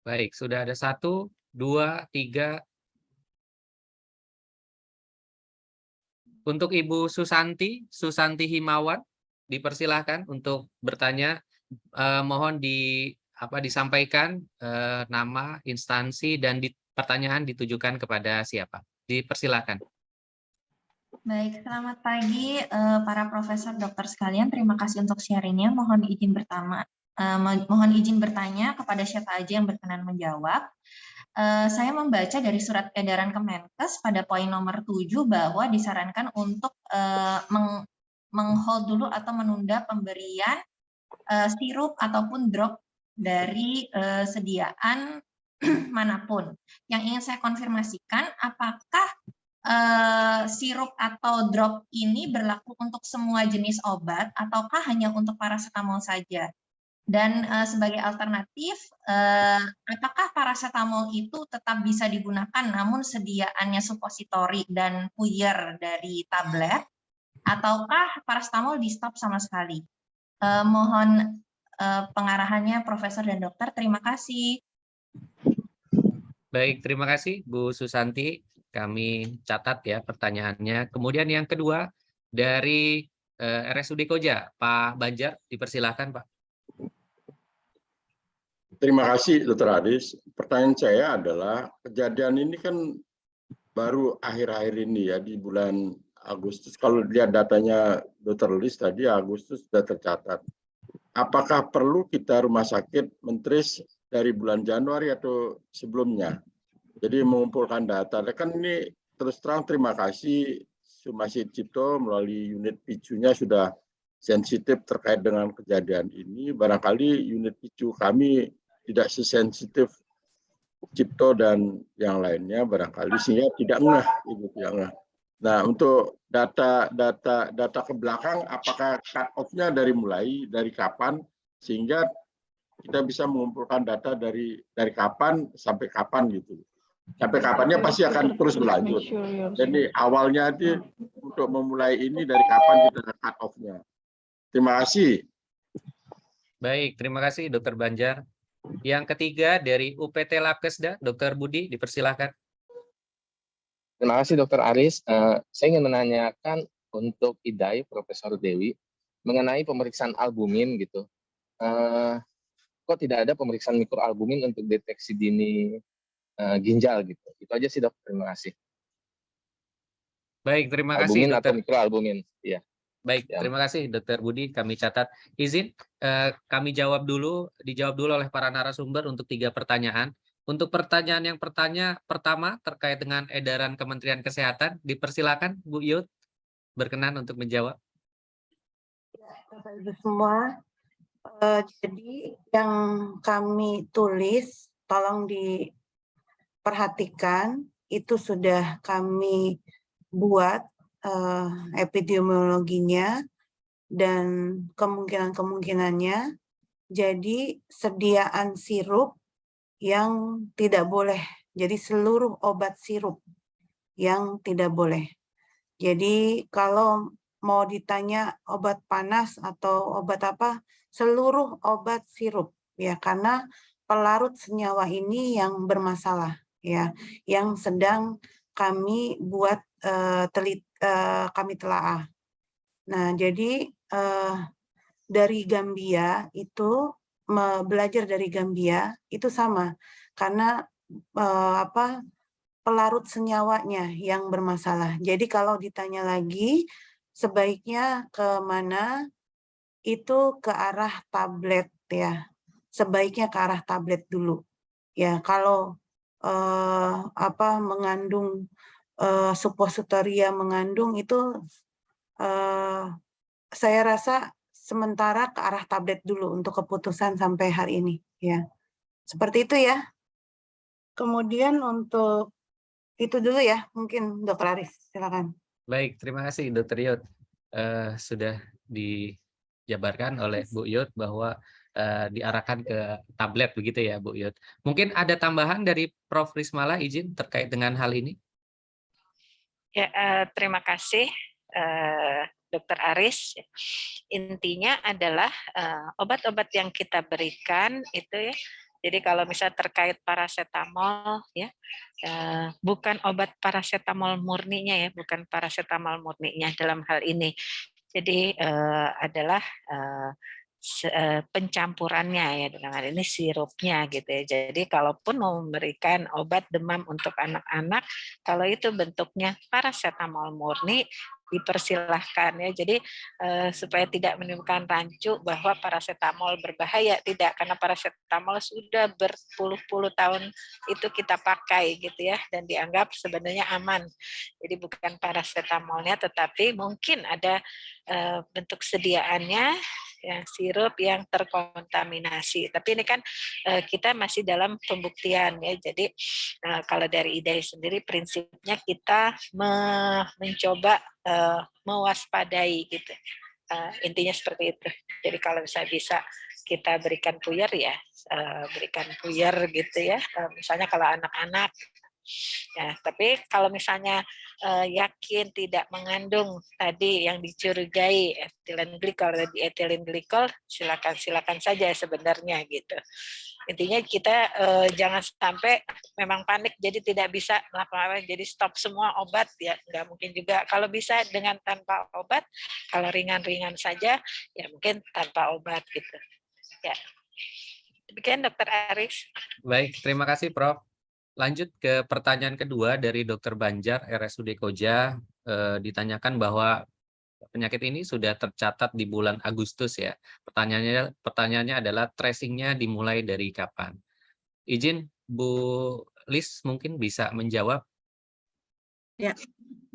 Speaker 1: Baik, sudah ada 1, 2, 3. Untuk Ibu Susanti Himawan, dipersilahkan untuk bertanya. Mohon disampaikan nama, instansi, dan pertanyaan ditujukan kepada siapa. Dipersilahkan.
Speaker 7: Baik, selamat pagi para profesor dokter sekalian. Terima kasih untuk sharingnya. Mohon izin bertanya kepada siapa aja yang berkenan menjawab. Saya membaca dari surat edaran Kemenkes pada poin nomor 7 bahwa disarankan untuk menghold dulu atau menunda pemberian sirup ataupun drop dari sediaan manapun. Yang ingin saya konfirmasikan, apakah sirup atau drop ini berlaku untuk semua jenis obat ataukah hanya untuk paracetamol saja? Dan sebagai alternatif, apakah paracetamol itu tetap bisa digunakan namun sediaannya supositori dan puyer dari tablet, ataukah paracetamol di stop sama sekali? Mohon pengarahannya Profesor dan Dokter. Terima kasih.
Speaker 1: Baik, terima kasih Bu Susanti. Kami catat ya pertanyaannya. Kemudian yang kedua dari RSUD Koja, Pak Banjar, dipersilahkan Pak.
Speaker 8: Terima kasih Dr. Aris. Pertanyaan saya adalah kejadian ini kan baru akhir-akhir ini ya, di bulan Agustus. Kalau lihat datanya Dr. Lis tadi, Agustus sudah tercatat. Apakah perlu kita rumah sakit mentris dari bulan Januari atau sebelumnya? Jadi mengumpulkan data. Kan ini terus terang terima kasih Sumasid Cipto melalui unit picunya sudah sensitif terkait dengan kejadian ini. Barangkali unit picu kami tidak sesensitif Cipto dan yang lainnya barangkali sehingga tidak ngeh, tidak ngeh. Nah, untuk data ke belakang, apakah cut off-nya dari kapan sehingga kita bisa mengumpulkan data dari kapan sampai kapan gitu. Sampai kapannya pasti akan terus berlanjut. Jadi awalnya itu untuk memulai ini dari kapan kita cut off-nya. Terima kasih.
Speaker 1: Baik, terima kasih Dr. Banjar. Yang ketiga dari UPT Labkesda, Dr. Budi, dipersilahkan.
Speaker 9: Terima kasih Dr. Aris. Saya ingin menanyakan untuk IDAI Profesor Dewi mengenai pemeriksaan albumin gitu. Kok tidak ada pemeriksaan mikroalbumin untuk deteksi dini ginjal gitu. Itu aja sih Dok. Terima kasih.
Speaker 1: Baik, terima
Speaker 9: albumin
Speaker 1: kasih
Speaker 9: atau
Speaker 1: Dr.
Speaker 9: mikroalbumin. Iya.
Speaker 1: Baik,
Speaker 9: Ya.
Speaker 1: terima kasih Dr. Budi. Kami catat. Izin kami dijawab dulu oleh para narasumber untuk 3 pertanyaan. Untuk pertanyaan yang pertama terkait dengan edaran Kementerian Kesehatan, dipersilakan Bu Yud berkenan untuk menjawab.
Speaker 5: Bapak Ibu semua, jadi yang kami tulis tolong diperhatikan, itu sudah kami buat epidemiologinya dan kemungkinan-kemungkinannya. Jadi sediaan sirup yang tidak boleh, jadi seluruh obat sirup yang tidak boleh. Jadi kalau mau ditanya obat panas atau obat apa, seluruh obat sirup ya, karena pelarut senyawa ini yang bermasalah ya, yang sedang kami buat kami telaah. Nah, jadi dari Gambia itu belajar dari Gambia itu sama, karena pelarut senyawanya yang bermasalah. Jadi kalau ditanya lagi, sebaiknya ke mana? Itu ke arah tablet ya. Sebaiknya ke arah tablet dulu. Ya, kalau mengandung supositoria mengandung itu saya rasa sementara ke arah tablet dulu untuk keputusan sampai hari ini ya. Seperti itu ya. Kemudian untuk itu dulu ya, mungkin Dr. Aris, silakan.
Speaker 1: Baik, terima kasih Dr. Yud. Sudah dijabarkan oleh Bu Yud bahwa diarahkan ke tablet begitu ya Bu Yud. Mungkin ada tambahan dari Prof. Rismala, izin terkait dengan hal ini?
Speaker 4: Ya, terima kasih Dr. Aris. Intinya adalah obat-obat yang kita berikan itu ya. Jadi kalau misalnya terkait paracetamol ya, bukan obat paracetamol murninya ya, bukan paracetamol murninya dalam hal ini. Jadi adalah pencampurannya ya, dalam hal ini sirupnya gitu ya. Jadi kalaupun mau memberikan obat demam untuk anak-anak, kalau itu bentuknya paracetamol murni, dipersilahkan ya. Jadi supaya tidak menimbulkan rancu bahwa paracetamol berbahaya, tidak, karena paracetamol sudah berpuluh-puluh tahun itu kita pakai gitu ya, dan dianggap sebenarnya aman. Jadi bukan paracetamolnya, tetapi mungkin ada bentuk sediaannya ya, sirup yang terkontaminasi. Tapi ini kan kita masih dalam pembuktian ya. Jadi kalau dari IDAI sendiri prinsipnya kita mencoba mewaspadai gitu. Intinya seperti itu. Jadi kalau bisa kita berikan puyer ya, berikan puyer gitu ya. Misalnya kalau anak-anak. Ya, tapi kalau misalnya yakin tidak mengandung tadi yang dicurigai etilen glikol, di etilen glikol, silakan saja sebenarnya gitu. Intinya kita jangan sampai memang panik jadi tidak bisa melakukan apa, jadi stop semua obat ya, nggak mungkin juga. Kalau bisa dengan tanpa obat, kalau ringan-ringan saja ya mungkin tanpa obat gitu. Ya. Demikian Dr. Aris.
Speaker 1: Baik, terima kasih Prof. Lanjut ke pertanyaan kedua dari Dr. Banjar, RSUD Koja, ditanyakan bahwa penyakit ini sudah tercatat di bulan Agustus ya. Pertanyaannya adalah tracingnya dimulai dari kapan? Izin Bu Lis mungkin bisa menjawab.
Speaker 6: Ya,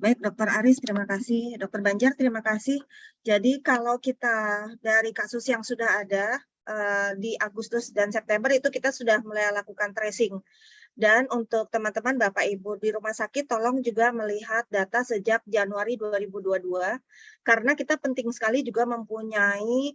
Speaker 6: baik Dr. Aris, terima kasih. Dr. Banjar, terima kasih. Jadi kalau kita dari kasus yang sudah ada di Agustus dan September itu kita sudah mulai lakukan tracing. Dan untuk teman-teman Bapak Ibu di rumah sakit, tolong juga melihat data sejak Januari 2022, karena kita penting sekali juga mempunyai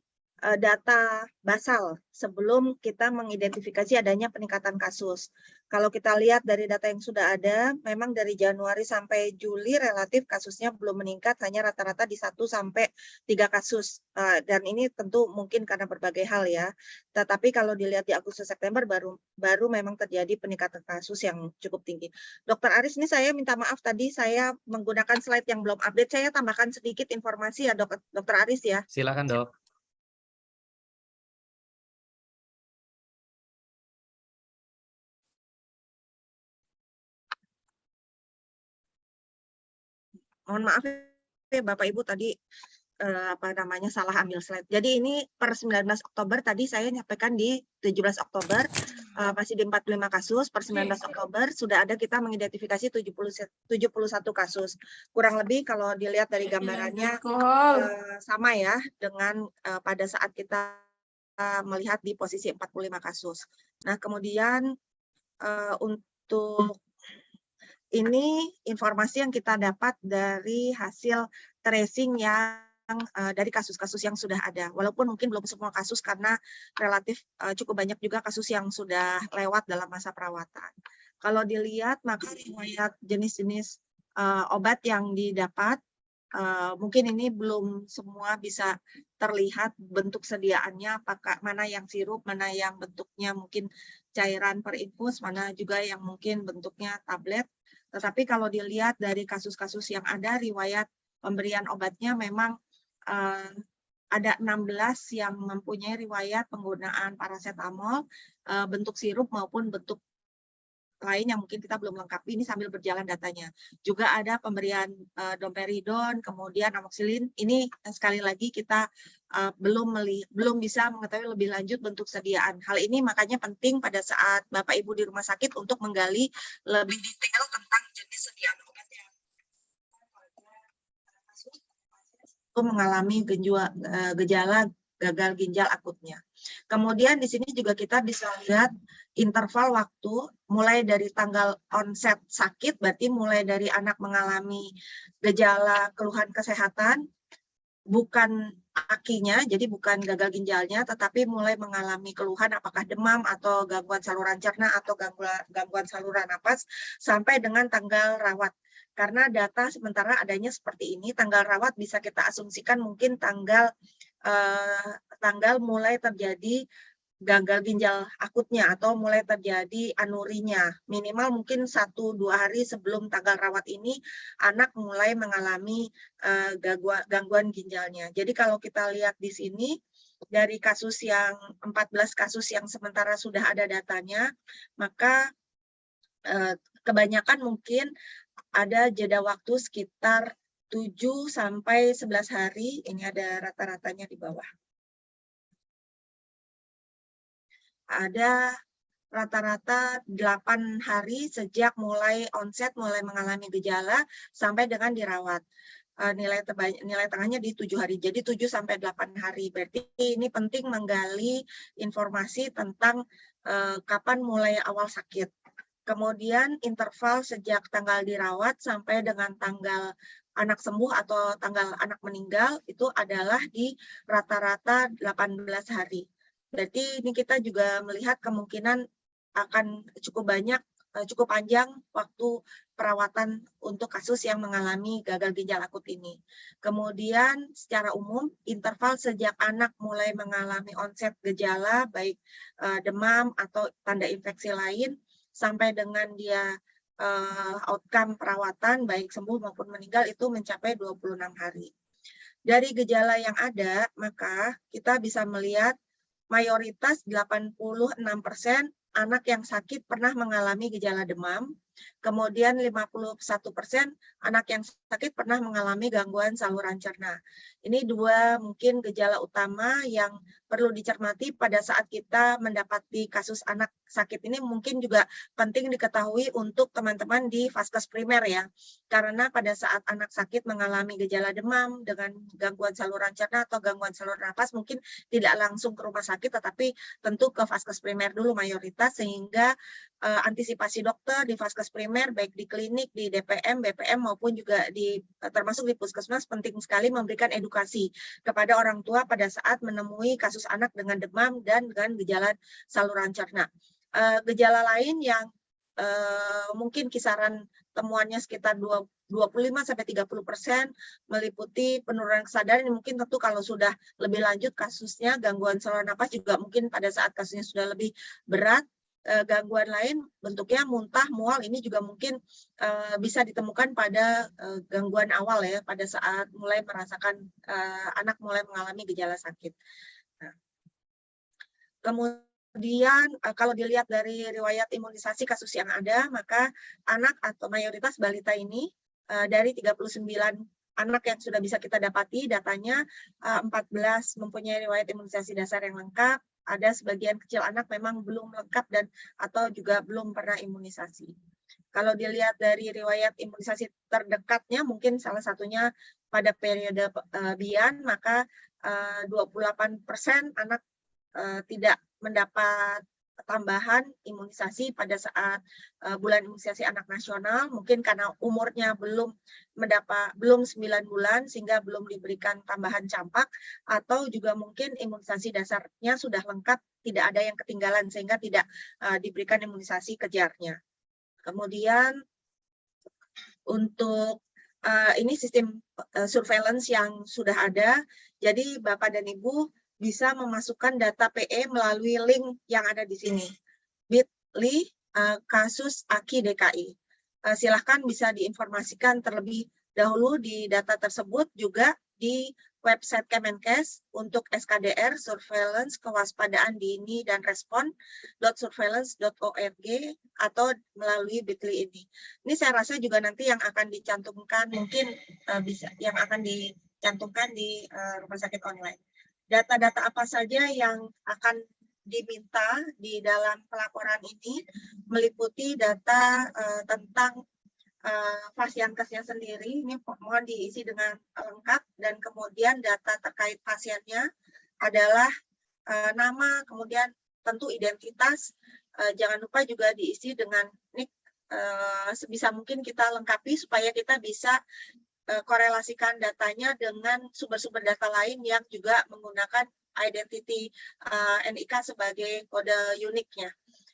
Speaker 6: data basal sebelum kita mengidentifikasi adanya peningkatan kasus. Kalau kita lihat dari data yang sudah ada, memang dari Januari sampai Juli relatif kasusnya belum meningkat, hanya rata-rata di 1 sampai 3 kasus. Dan ini tentu mungkin karena berbagai hal ya. Tetapi kalau dilihat di Agustus September baru memang terjadi peningkatan kasus yang cukup tinggi. Dr. Aris, ini saya minta maaf tadi saya menggunakan slide yang belum update. Saya tambahkan sedikit informasi ya Dr. Aris ya.
Speaker 1: Silakan Dok.
Speaker 6: Mohon maaf ya Bapak Ibu tadi salah ambil slide. Jadi ini per 19 Oktober tadi saya nyampaikan di 17 Oktober masih di 45 kasus, per 19 Oktober sudah ada kita mengidentifikasi 71 kasus. Kurang lebih kalau dilihat dari gambarannya sama ya dengan pada saat kita melihat di posisi 45 kasus. Nah, kemudian untuk ini informasi yang kita dapat dari hasil tracing yang dari kasus-kasus yang sudah ada. Walaupun mungkin belum semua kasus karena relatif cukup banyak juga kasus yang sudah lewat dalam masa perawatan. Kalau dilihat maka riwayat jenis-jenis obat yang didapat, mungkin ini belum semua bisa terlihat bentuk sediaannya, apakah mana yang sirup, mana yang bentuknya mungkin cairan per infus, mana juga yang mungkin bentuknya tablet. Tetapi kalau dilihat dari kasus-kasus yang ada, riwayat pemberian obatnya memang ada 16 yang mempunyai riwayat penggunaan paracetamol, bentuk sirup maupun bentuk lain yang mungkin kita belum lengkapi, ini sambil berjalan datanya. Juga ada pemberian domperidon, kemudian amoxicillin. Ini sekali lagi kita belum bisa mengetahui lebih lanjut bentuk sediaan. Hal ini makanya penting pada saat Bapak Ibu di rumah sakit untuk menggali lebih detail tentang jenis sediaan obat yang mengalami gejala gagal ginjal akutnya. Kemudian di sini juga kita bisa lihat interval waktu mulai dari tanggal onset sakit, berarti mulai dari anak mengalami gejala keluhan kesehatan, bukan akinya, jadi bukan gagal ginjalnya, tetapi mulai mengalami keluhan apakah demam atau gangguan saluran cerna atau gangguan saluran napas sampai dengan tanggal rawat. Karena data sementara adanya seperti ini, tanggal rawat bisa kita asumsikan mungkin tanggal mulai terjadi gagal ginjal akutnya atau mulai terjadi anurinya. Minimal mungkin 1-2 hari sebelum tanggal rawat ini anak mulai mengalami gangguan ginjalnya. Jadi kalau kita lihat di sini dari kasus yang 14 kasus yang sementara sudah ada datanya, maka kebanyakan mungkin ada jeda waktu sekitar 7 sampai 11 hari, ini ada rata-ratanya di bawah. Ada rata-rata 8 hari sejak mulai onset, mulai mengalami gejala sampai dengan dirawat. Nilai tengahnya di 7 hari. Jadi 7 sampai 8 hari. Berarti ini penting menggali informasi tentang kapan mulai awal sakit. Kemudian interval sejak tanggal dirawat sampai dengan tanggal anak sembuh atau tanggal anak meninggal itu adalah di rata-rata 18 hari. Berarti ini kita juga melihat kemungkinan akan cukup panjang waktu perawatan untuk kasus yang mengalami gagal ginjal akut ini. Kemudian secara umum interval sejak anak mulai mengalami onset gejala baik demam atau tanda infeksi lain sampai dengan dia outcome perawatan baik sembuh maupun meninggal itu mencapai 26 hari. Dari gejala yang ada, maka kita bisa melihat mayoritas 86% anak yang sakit pernah mengalami gejala demam, kemudian 51% anak yang sakit pernah mengalami gangguan saluran cerna. Ini dua mungkin gejala utama yang perlu dicermati pada saat kita mendapati kasus anak sakit ini. Mungkin juga penting diketahui untuk teman-teman di vaskes primer ya, karena pada saat anak sakit mengalami gejala demam dengan gangguan saluran cerna atau gangguan saluran napas mungkin tidak langsung ke rumah sakit, tetapi tentu ke vaskes primer dulu mayoritas, sehingga antisipasi dokter di vaskes primer baik di klinik, di DPM, BPM maupun juga termasuk di puskesmas penting sekali memberikan edukasi kepada orang tua pada saat menemui kasus anak dengan demam dan dengan gejala saluran cerna. Gejala lain yang mungkin kisaran temuannya sekitar 25-30% meliputi penurunan kesadaran. Mungkin tentu kalau sudah lebih lanjut kasusnya gangguan saluran napas juga mungkin pada saat kasusnya sudah lebih berat. Gangguan lain bentuknya muntah, mual, ini juga mungkin bisa ditemukan pada gangguan awal ya, pada saat mulai merasakan anak mulai mengalami gejala sakit. Nah, kemudian kalau dilihat dari riwayat imunisasi kasus yang ada, maka anak atau mayoritas balita ini dari 39 anak yang sudah bisa kita dapati datanya 14 mempunyai riwayat imunisasi dasar yang lengkap. Ada sebagian kecil anak memang belum lengkap dan atau juga belum pernah imunisasi. Kalau dilihat dari riwayat imunisasi terdekatnya, mungkin salah satunya pada periode Bian, maka 28% anak tidak mendapat tambahan imunisasi pada saat bulan imunisasi anak nasional, mungkin karena umurnya belum 9 bulan sehingga belum diberikan tambahan campak, atau juga mungkin imunisasi dasarnya sudah lengkap, tidak ada yang ketinggalan sehingga tidak diberikan imunisasi kejarnya. Kemudian untuk ini sistem surveillance yang sudah ada, jadi Bapak dan Ibu bisa memasukkan data PE melalui link yang ada di sini, bit.ly kasus AKI DKI. Silahkan bisa diinformasikan terlebih dahulu di data tersebut, juga di website Kemenkes untuk SKDR, surveillance, kewaspadaan dini dan respon .surveillance.org atau melalui bit.ly ini. Ini saya rasa juga nanti yang akan dicantumkan, mungkin bisa yang akan dicantumkan di rumah sakit online. Data-data apa saja yang akan diminta di dalam pelaporan ini meliputi data tentang pasienkesnya sendiri, ini mohon diisi dengan lengkap, dan kemudian data terkait pasiennya adalah nama, kemudian tentu identitas, jangan lupa juga diisi dengan NIK, sebisa mungkin kita lengkapi supaya kita bisa korelasikan datanya dengan sumber-sumber data lain yang juga menggunakan identity NIK sebagai kode uniknya.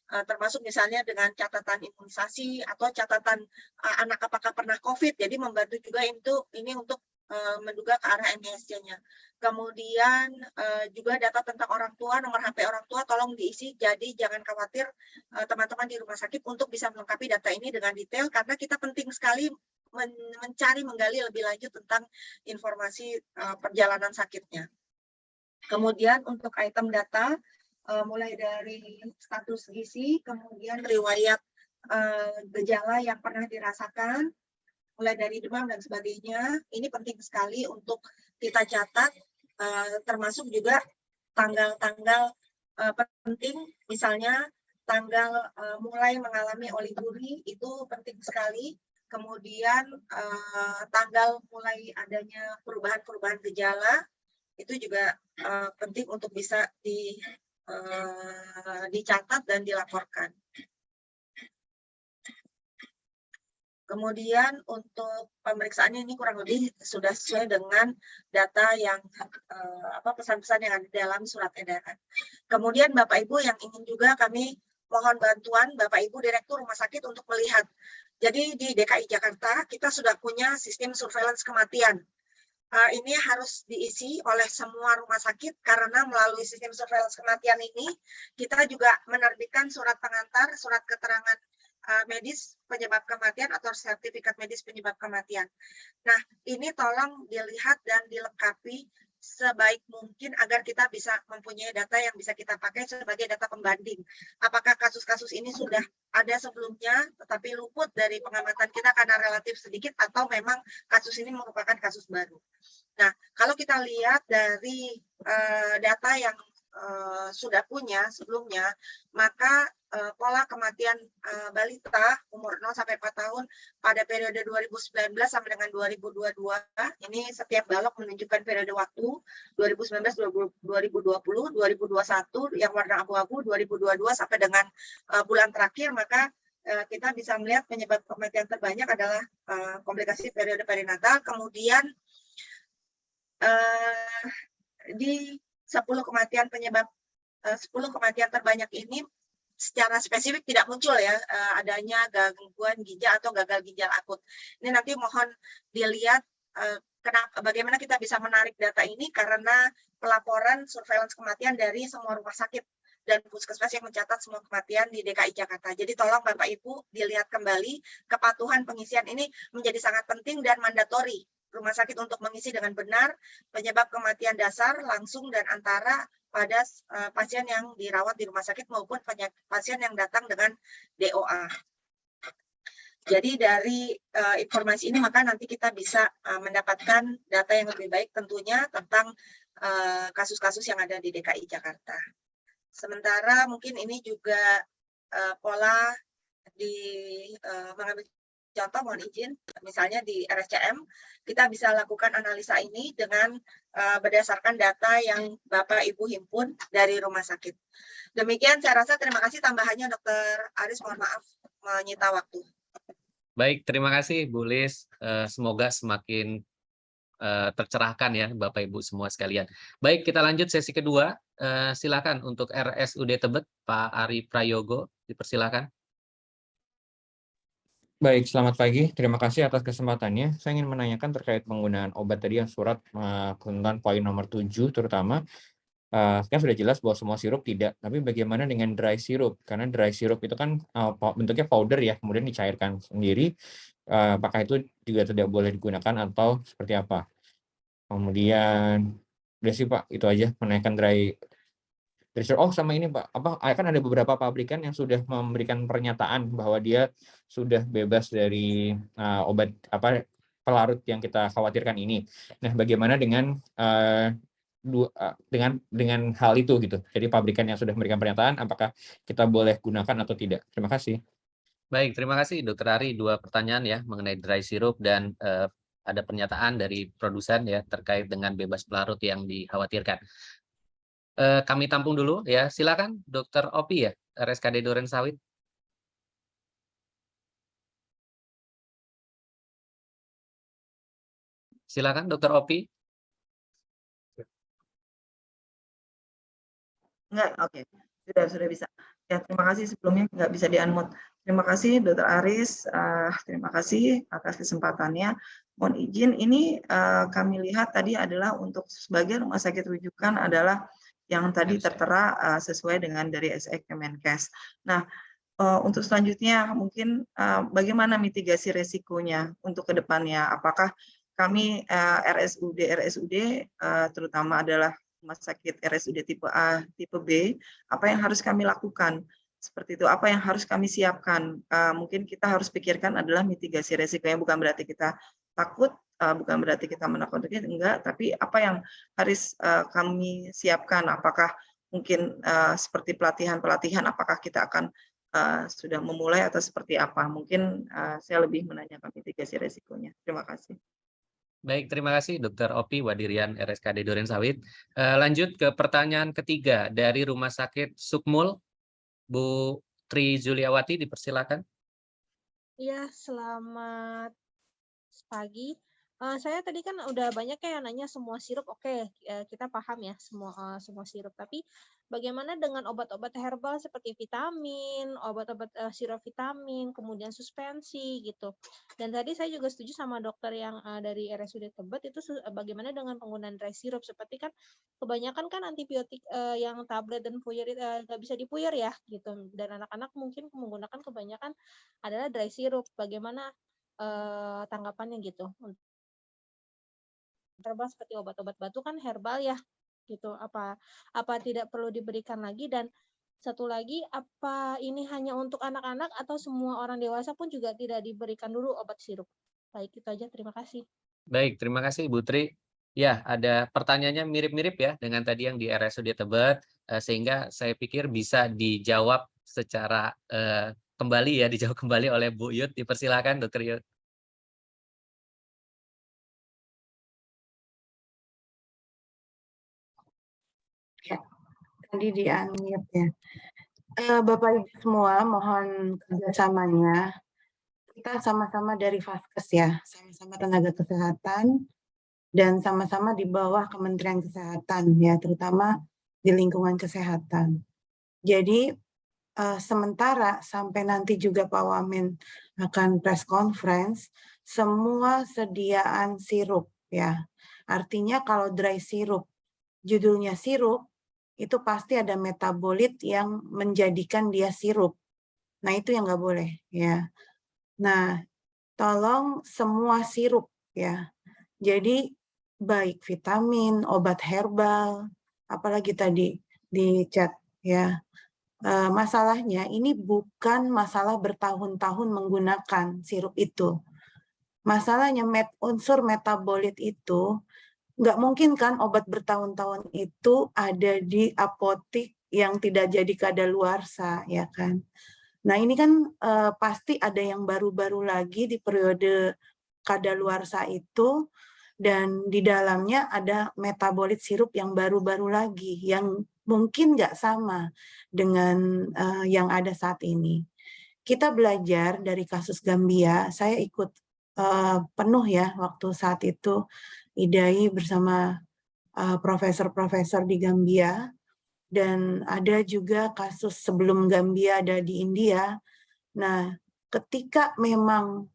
Speaker 6: Termasuk misalnya dengan catatan imunisasi atau catatan anak apakah pernah COVID, jadi membantu juga ini untuk menduga ke arah MISC-nya. Kemudian juga data tentang orang tua, nomor HP orang tua tolong diisi, jadi jangan khawatir teman-teman di rumah sakit untuk bisa melengkapi data ini dengan detail, karena kita penting sekali menggali lebih lanjut tentang informasi perjalanan sakitnya. Kemudian untuk item data, mulai dari status gizi, kemudian riwayat gejala yang pernah dirasakan, mulai dari demam dan sebagainya. Ini penting sekali untuk kita catat, termasuk juga tanggal-tanggal penting, misalnya tanggal mulai mengalami oliguri itu penting sekali. Kemudian tanggal mulai adanya perubahan-perubahan gejala itu juga penting untuk bisa dicatat dan dilaporkan. Kemudian untuk pemeriksaannya ini kurang lebih sudah sesuai dengan data yang pesan-pesan yang ada dalam surat edaran. Kemudian Bapak Ibu yang ingin juga kami mohon bantuan Bapak Ibu Direktur Rumah Sakit untuk melihat. Jadi di DKI Jakarta kita sudah punya sistem surveillance kematian. Ini harus diisi oleh semua rumah sakit karena melalui sistem surveillance kematian ini kita juga menerbitkan surat pengantar, surat keterangan medis penyebab kematian atau sertifikat medis penyebab kematian. Nah, ini tolong dilihat dan dilengkapi sebaik mungkin agar kita bisa mempunyai data yang bisa kita pakai sebagai data pembanding. Apakah kasus-kasus ini sudah ada sebelumnya tetapi luput dari pengamatan kita karena relatif sedikit atau memang kasus ini merupakan kasus baru. Nah, kalau kita lihat dari data yang sudah punya sebelumnya, maka pola kematian balita umur 0 sampai 4 tahun pada periode 2019 sampai dengan 2022, ini setiap balok menunjukkan periode waktu 2019, 2020, 2021 yang warna abu-abu, 2022 sampai dengan bulan terakhir, maka kita bisa melihat penyebab kematian terbanyak adalah komplikasi periode perinatal. Kemudian di 10 kematian terbanyak ini secara spesifik tidak muncul ya adanya gangguan ginjal atau gagal ginjal akut. Ini nanti mohon dilihat bagaimana kita bisa menarik data ini karena pelaporan surveillance kematian dari semua rumah sakit dan puskesmas yang mencatat semua kematian di DKI Jakarta. Jadi tolong Bapak Ibu dilihat kembali kepatuhan pengisian ini menjadi sangat penting dan mandatori rumah sakit untuk mengisi dengan benar penyebab kematian dasar langsung dan antara pada pasien yang dirawat di rumah sakit maupun pasien yang datang dengan DOA. Jadi dari informasi ini maka nanti kita bisa mendapatkan data yang lebih baik tentunya tentang kasus-kasus yang ada di DKI Jakarta. Sementara mungkin ini juga pola mengambil contoh, mohon izin, misalnya di RSCM, kita bisa lakukan analisa ini dengan berdasarkan data yang Bapak Ibu himpun dari rumah sakit. Demikian saya rasa, terima kasih tambahannya Dr. Aris, mohon maaf menyita waktu.
Speaker 1: Baik, terima kasih Bu Lis. Semoga semakin tercerahkan ya Bapak Ibu semua sekalian. Baik, kita lanjut sesi kedua. Silakan untuk RSUD Tebet, Pak Ari Prayogo, dipersilakan.
Speaker 10: Baik, selamat pagi. Terima kasih atas kesempatannya. Saya ingin menanyakan terkait penggunaan obat tadi yang surat ketentuan poin nomor 7 terutama. Kan sudah jelas bahwa semua sirup tidak, tapi bagaimana dengan dry sirup? Karena dry sirup itu kan bentuknya powder ya, kemudian dicairkan sendiri. Apakah itu juga tidak boleh digunakan atau seperti apa? Kemudian, udah sih Pak, itu aja menanyakan dry. Oh sama ini Pak, kan ada beberapa pabrikan yang sudah memberikan pernyataan bahwa dia sudah bebas dari obat pelarut yang kita khawatirkan ini. Nah, bagaimana dengan hal itu gitu? Jadi pabrikan yang sudah memberikan pernyataan, apakah kita boleh gunakan atau tidak? Terima kasih.
Speaker 1: Baik, terima kasih Dr. Ari. 2 pertanyaan ya mengenai dry syrup dan ada pernyataan dari produsen ya terkait dengan bebas pelarut yang dikhawatirkan. Kami tampung dulu ya, silakan Dr. Opi ya, RSKD Duren Sawit. Silakan Dr. Opi.
Speaker 11: Enggak, oke. Sudah bisa. Ya, terima kasih sebelumnya nggak bisa di-unmute. Terima kasih Dr. Aris, terima kasih atas kesempatannya. Mohon izin, ini kami lihat tadi adalah untuk sebagian rumah sakit rujukan adalah yang tadi tertera sesuai dengan dari SE Kemenkes. Nah, untuk selanjutnya mungkin bagaimana mitigasi resikonya untuk kedepannya? Apakah kami RSUD terutama adalah rumah sakit RSUD tipe A, tipe B, apa yang harus kami lakukan Seperti itu. Apa yang harus kami siapkan? Mungkin kita harus pikirkan adalah mitigasi resikonya, bukan berarti kita takut, bukan berarti kita menakutkan, enggak, tapi apa yang harus kami siapkan? Apakah mungkin seperti pelatihan-pelatihan, apakah kita akan sudah memulai atau seperti apa? Mungkin saya lebih menanyakan mitigasi resikonya. Terima kasih.
Speaker 1: Baik, terima kasih Dr. Opi Wadirian RSKD Durensawit. Lanjut ke pertanyaan ketiga dari Rumah Sakit Sukmul, Bu Tri Juliawati, dipersilakan.
Speaker 12: Iya, selamat pagi. Saya tadi kan udah banyak ya yang nanya semua sirup, oke, kita paham ya semua sirup. Tapi bagaimana dengan obat-obat herbal seperti vitamin, obat-obat sirup vitamin, kemudian suspensi gitu. Dan tadi saya juga setuju sama dokter yang dari RSUD Tebet itu bagaimana dengan penggunaan dry syrup. Seperti kan kebanyakan kan antibiotik yang tablet dan puyer nggak bisa dipuyer ya gitu. Dan anak-anak mungkin menggunakan kebanyakan adalah dry syrup. Bagaimana tanggapannya gitu? Herbal seperti obat-obat batu kan herbal ya gitu, apa tidak perlu diberikan lagi? Dan satu lagi, apa ini hanya untuk anak-anak atau semua orang dewasa pun juga tidak diberikan dulu obat sirup? Baik, itu aja, terima kasih.
Speaker 1: Baik, terima kasih Bu Tri. Ya, ada pertanyaannya mirip-mirip ya dengan tadi yang di RSUD Tebet, sehingga saya pikir bisa dijawab secara kembali ya, dijawab kembali oleh Bu Yud. Dipersilakan Dr. Yud.
Speaker 5: Ya, tadi di-unmute ya. Bapak Ibu semua, mohon kerjasamanya. Kita sama-sama dari Vaskes ya, sama-sama tenaga kesehatan dan sama-sama di bawah Kementerian Kesehatan ya, terutama di lingkungan kesehatan. Jadi sementara sampai nanti juga Pak Wamen akan press conference, semua sediaan sirup ya. Artinya kalau dry syrup, judulnya sirup, itu pasti ada metabolit yang menjadikan dia sirup. Nah, itu yang nggak boleh ya. Nah, tolong semua sirup ya. Jadi baik vitamin, obat herbal, apalagi tadi di chat ya. Masalahnya ini bukan masalah bertahun-tahun menggunakan sirup itu. Masalahnya unsur metabolit itu nggak mungkin kan obat bertahun-tahun itu ada di apotik yang tidak jadi kadaluarsa, ya kan? Nah ini kan pasti ada yang baru-baru lagi di periode kadaluarsa itu, dan di dalamnya ada metabolit sirup yang baru-baru lagi, yang mungkin nggak sama dengan yang ada saat ini. Kita belajar dari kasus Gambia, saya ikut penuh ya waktu saat itu IDAI bersama profesor-profesor di Gambia, dan ada juga kasus sebelum Gambia ada di India. Nah, ketika memang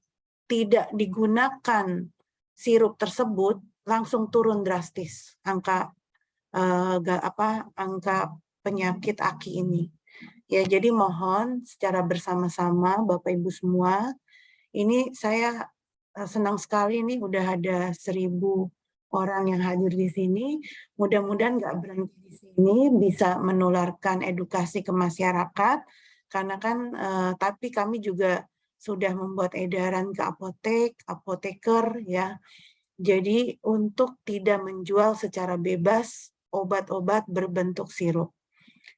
Speaker 5: tidak digunakan sirup tersebut, langsung turun drastis angka penyakit aki ini. Ya, jadi mohon secara bersama-sama Bapak Ibu semua, ini saya senang sekali nih udah ada 1.000 orang yang hadir di sini. Mudah-mudahan nggak berhenti di sini, bisa menularkan edukasi ke masyarakat. Karena kan, tapi kami juga sudah membuat edaran ke apotek, apoteker ya. Jadi untuk tidak menjual secara bebas obat-obat berbentuk sirup.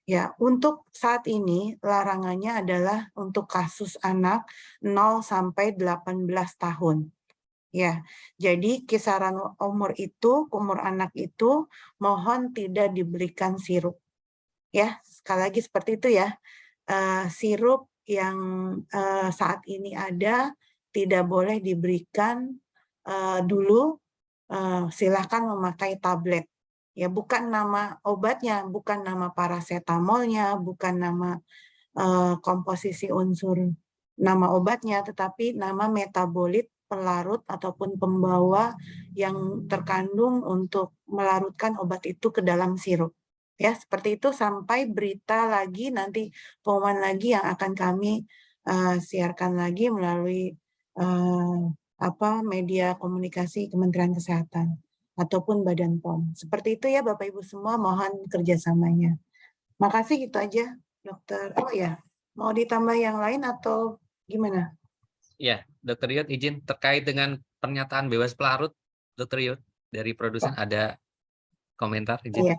Speaker 5: Ya, untuk saat ini larangannya adalah untuk kasus anak 0 sampai 18 tahun. Ya, jadi kisaran umur anak itu mohon tidak diberikan sirup. Ya, sekali lagi seperti itu ya. Sirup yang saat ini ada tidak boleh diberikan dulu. Silakan memakai tablet. Ya, bukan nama obatnya, bukan nama parasetamolnya, bukan nama komposisi unsur nama obatnya, tetapi nama metabolit pelarut ataupun pembawa yang terkandung untuk melarutkan obat itu ke dalam sirup. Ya, seperti itu sampai berita lagi nanti pengumuman lagi yang akan kami siarkan lagi melalui media komunikasi Kementerian Kesehatan ataupun Badan POM. Seperti itu ya Bapak Ibu semua, mohon kerjasamanya. Makasih, gitu aja Dokter. Oh ya, Mau ditambah yang lain atau gimana?
Speaker 1: Ya, Dr. Yud izin terkait dengan pernyataan bebas pelarut, Dr. Yud dari produsen ada komentar izin.
Speaker 5: Iya.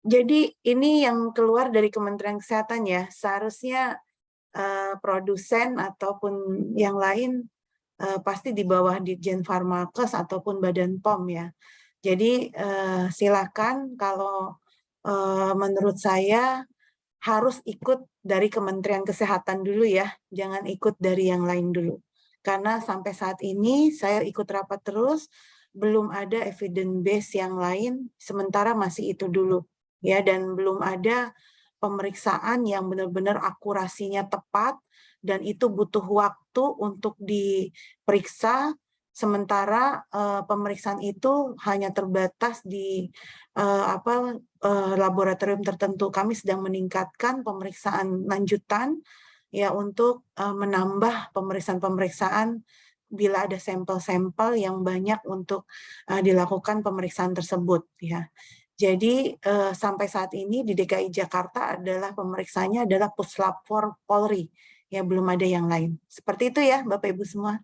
Speaker 5: Jadi ini yang keluar dari Kementerian Kesehatan ya, seharusnya produsen ataupun yang lain pasti di bawah Ditjen Farmakes ataupun Badan POM ya. Jadi silakan kalau menurut saya harus ikut dari Kementerian Kesehatan dulu ya, jangan ikut dari yang lain dulu. Karena sampai saat ini saya ikut rapat terus, belum ada evidence base yang lain, sementara masih itu dulu. Ya, dan belum ada pemeriksaan yang benar-benar akurasinya tepat, dan itu butuh waktu untuk diperiksa, sementara pemeriksaan itu hanya terbatas di laboratorium tertentu. Kami sedang meningkatkan pemeriksaan lanjutan ya untuk menambah pemeriksaan-pemeriksaan bila ada sampel-sampel yang banyak untuk dilakukan pemeriksaan tersebut ya. Jadi sampai saat ini di DKI Jakarta adalah pemeriksaannya adalah Puslap 4 Polri ya, belum ada yang lain. Seperti itu ya Bapak Ibu semua.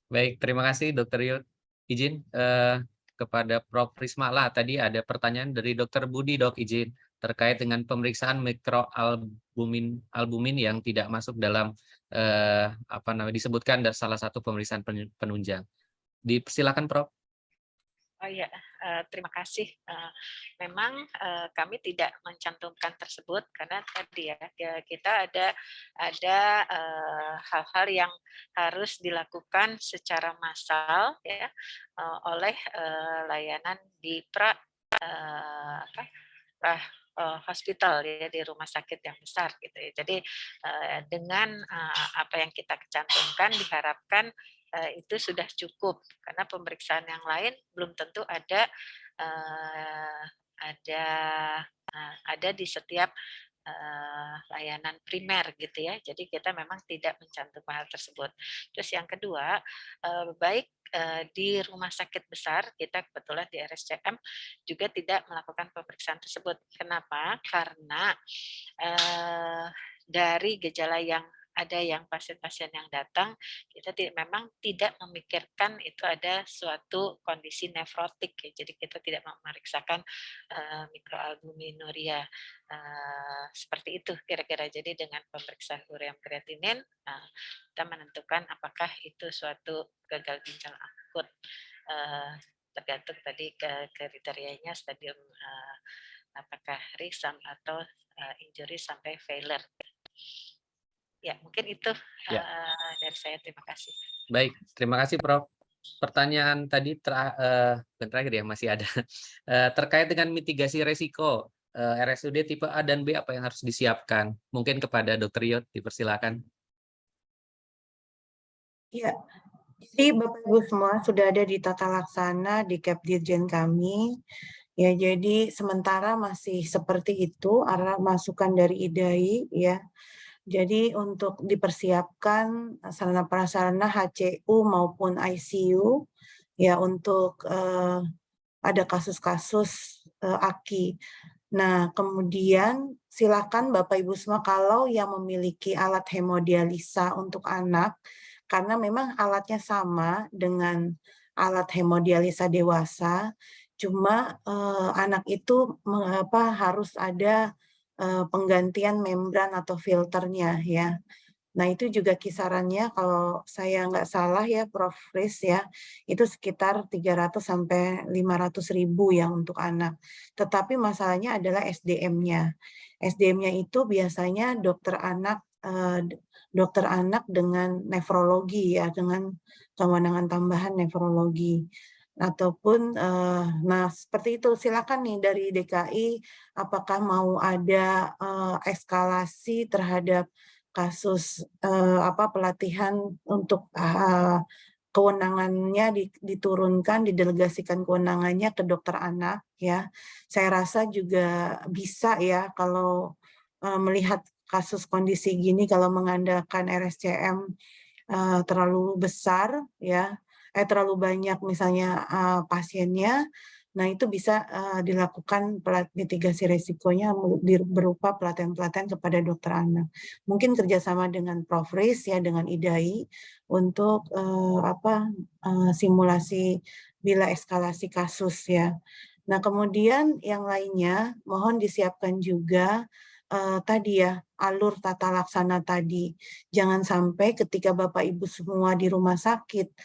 Speaker 1: Baik, terima kasih Dr. Yud. Izin kepada Prof. Rismala, tadi ada pertanyaan dari Dr. Budi, Dok, izin terkait dengan pemeriksaan mikroalbumin yang tidak masuk dalam disebutkan dari salah satu pemeriksaan penunjang. Dipersilakan, Prof.
Speaker 4: Oh ya, terima kasih. Memang kami tidak mencantumkan tersebut karena tadi ya kita ada hal-hal yang harus dilakukan secara massal ya oleh layanan di hospital ya, di rumah sakit yang besar gitu ya. Jadi dengan apa yang kita cantumkan diharapkan itu sudah cukup karena pemeriksaan yang lain belum tentu ada di setiap layanan primer gitu ya. Jadi kita memang tidak mencantumkan hal tersebut. Terus yang kedua, baik di rumah sakit besar, kita kebetulan di RSCM juga tidak melakukan pemeriksaan tersebut. Kenapa? Karena dari gejala yang ada yang pasien-pasien yang datang, kita memang tidak memikirkan itu ada suatu kondisi nefrotik, ya. Jadi kita tidak memeriksakan mikroalbuminuria seperti itu kira-kira. Jadi dengan pemeriksaan ureum kreatinin, kita menentukan apakah itu suatu gagal ginjal akut, tergantung tadi kriterianya stadium apakah risam atau injury sampai failure. Ya, mungkin itu dari saya. Terima kasih.
Speaker 1: Baik, terima kasih Prof. Pertanyaan tadi terakhir ya, masih ada. Terkait dengan mitigasi resiko RSUD tipe A dan B, apa yang harus disiapkan? Mungkin kepada Dr. Yod, dipersilakan.
Speaker 5: Ya, jadi Bapak Ibu semua sudah ada di tata laksana di Kepdirjen kami. Ya, jadi sementara masih seperti itu, arah masukan dari IDAI ya. Jadi untuk dipersiapkan sarana prasarana HCU maupun ICU ya untuk ada kasus-kasus AKI. Nah, kemudian silakan Bapak Ibu semua kalau yang memiliki alat hemodialisa untuk anak, karena memang alatnya sama dengan alat hemodialisa dewasa, cuma anak itu harus ada penggantian membran atau filternya ya. Nah itu juga kisarannya kalau saya nggak salah ya Prof. Riz ya, itu sekitar 300 sampai 500 ribu ya untuk anak. Tetapi masalahnya adalah SDM-nya. SDM-nya itu biasanya dokter anak dengan nefrologi ya, dengan kewenangan tambahan nefrologi. Ataupun nah seperti itu, silakan nih dari DKI apakah mau ada eskalasi terhadap kasus pelatihan untuk kewenangannya diturunkan, didelegasikan kewenangannya ke dokter anak ya. Saya rasa juga bisa ya kalau melihat kasus kondisi gini, kalau mengandalkan RSCM terlalu besar ya, terlalu banyak misalnya pasiennya, Nah, itu bisa dilakukan mitigasi resikonya berupa pelatihan-pelatihan kepada dokter anak. Mungkin kerjasama dengan Prof. Riz ya, dengan IDAI untuk simulasi bila eskalasi kasus ya. Nah, kemudian yang lainnya mohon disiapkan juga tadi ya, alur tata laksana tadi. Jangan sampai ketika Bapak Ibu semua di rumah sakit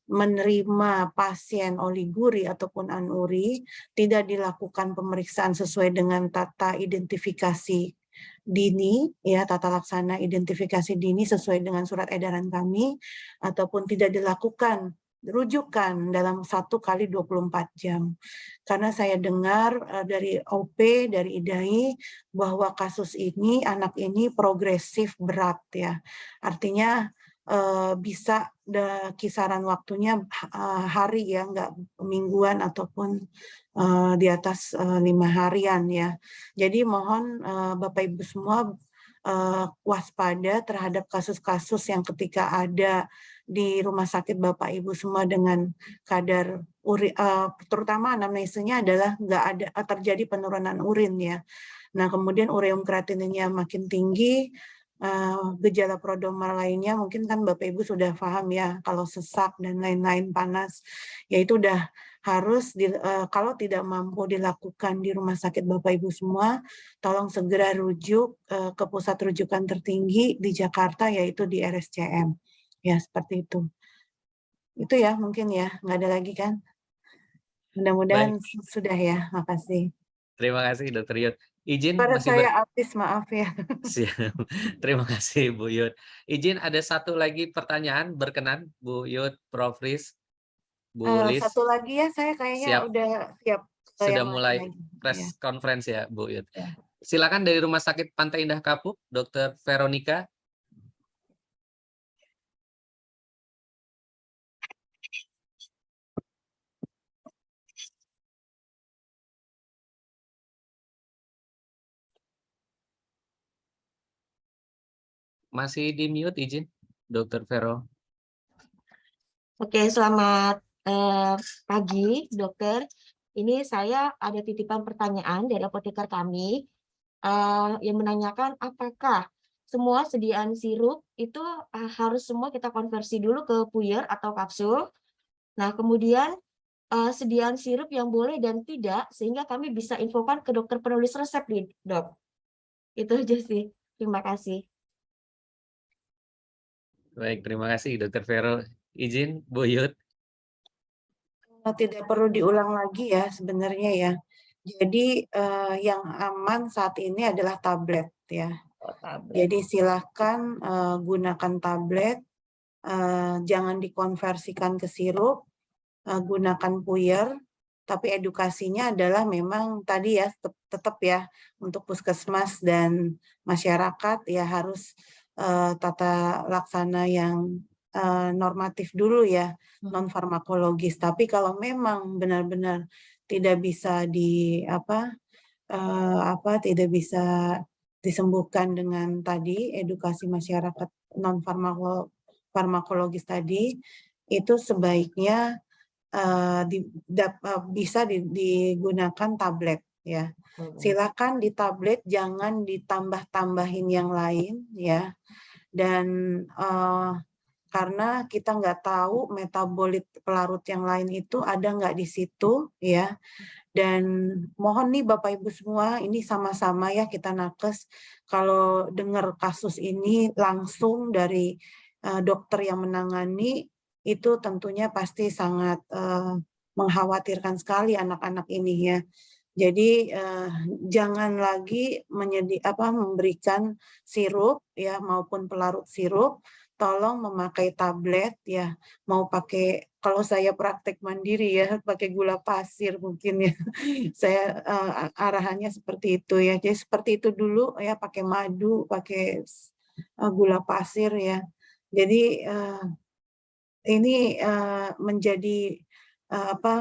Speaker 5: menerima pasien oliguri ataupun anuri, tidak dilakukan pemeriksaan sesuai dengan tata identifikasi dini, ya tata laksana identifikasi dini sesuai dengan surat edaran kami, ataupun tidak dilakukan rujukan dalam 1 kali 24 jam. Karena saya dengar dari OP, dari IDAI, bahwa kasus ini, anak ini progresif berat ya. Artinya bisa kisaran waktunya hari ya, nggak mingguan ataupun di atas 5 harian ya. Jadi mohon Bapak Ibu semua waspada terhadap kasus-kasus yang ketika ada di rumah sakit Bapak Ibu semua dengan kadar terutama anamnesisnya adalah nggak ada terjadi penurunan urin ya. Nah kemudian ureum kreatininnya makin tinggi, gejala prodromal lainnya mungkin kan Bapak Ibu sudah paham ya, kalau sesak dan lain-lain panas, ya itu udah harus kalau tidak mampu dilakukan di rumah sakit Bapak Ibu semua, tolong segera rujuk ke pusat rujukan tertinggi di Jakarta yaitu di RSCM. Ya seperti itu. Itu ya mungkin ya, nggak ada lagi kan? Mudah-mudahan sudah ya, makasih.
Speaker 1: Terima kasih Dr. Yud. Izin
Speaker 5: Pada
Speaker 1: masih
Speaker 5: saya artis, maaf ya.
Speaker 1: Siap. Terima kasih Bu Yud. Izin ada satu lagi pertanyaan berkenan Bu Yud, Prof. Riz, Bu Lis.
Speaker 5: Satu lagi ya, saya kayaknya
Speaker 1: Siap.
Speaker 5: udah siap.
Speaker 1: Sudah
Speaker 5: yang
Speaker 1: mulai
Speaker 5: lain lagi.
Speaker 1: press
Speaker 5: Ya.
Speaker 1: conference ya Bu Yud.
Speaker 5: Ya.
Speaker 1: Silakan dari Rumah Sakit Pantai Indah Kapuk, Dr. Veronica. Masih di mute izin, Dr. Vero.
Speaker 13: Oke, selamat pagi, dokter. Ini saya ada titipan pertanyaan dari apoteker kami yang menanyakan apakah semua sediaan sirup itu harus semua kita konversi dulu ke puyer atau kapsul. Nah, kemudian sediaan sirup yang boleh dan tidak, sehingga kami bisa infokan ke dokter penulis resep nih, dok. Itu aja sih. Terima kasih.
Speaker 1: Baik, terima kasih Dr. Vero. Izin Bu Yud.
Speaker 5: Tidak perlu diulang lagi ya sebenarnya ya. Jadi yang aman saat ini adalah tablet ya. Jadi silahkan gunakan tablet, jangan dikonversikan ke sirup, gunakan puyer, tapi edukasinya adalah memang tadi ya tetap ya untuk puskesmas dan masyarakat ya harus tata laksana yang normatif dulu ya, non farmakologis. Tapi kalau memang benar-benar tidak bisa tidak bisa disembuhkan dengan tadi edukasi masyarakat non farmakologis tadi, itu sebaiknya bisa digunakan tablet ya. Silakan di tablet, jangan ditambah-tambahin yang lain ya. Dan karena kita nggak tahu metabolit pelarut yang lain itu ada nggak di situ ya. Dan mohon nih Bapak Ibu semua, ini sama-sama ya kita nakes kalau dengar kasus ini langsung dari dokter yang menangani, itu tentunya pasti sangat mengkhawatirkan sekali anak-anak ini ya. Jadi jangan lagi memberikan sirup ya maupun pelarut sirup, tolong memakai tablet ya, mau pakai, kalau saya praktek mandiri ya pakai gula pasir mungkin ya. Saya arahannya seperti itu ya. Jadi seperti itu dulu ya, pakai madu, pakai gula pasir ya. Jadi ini menjadi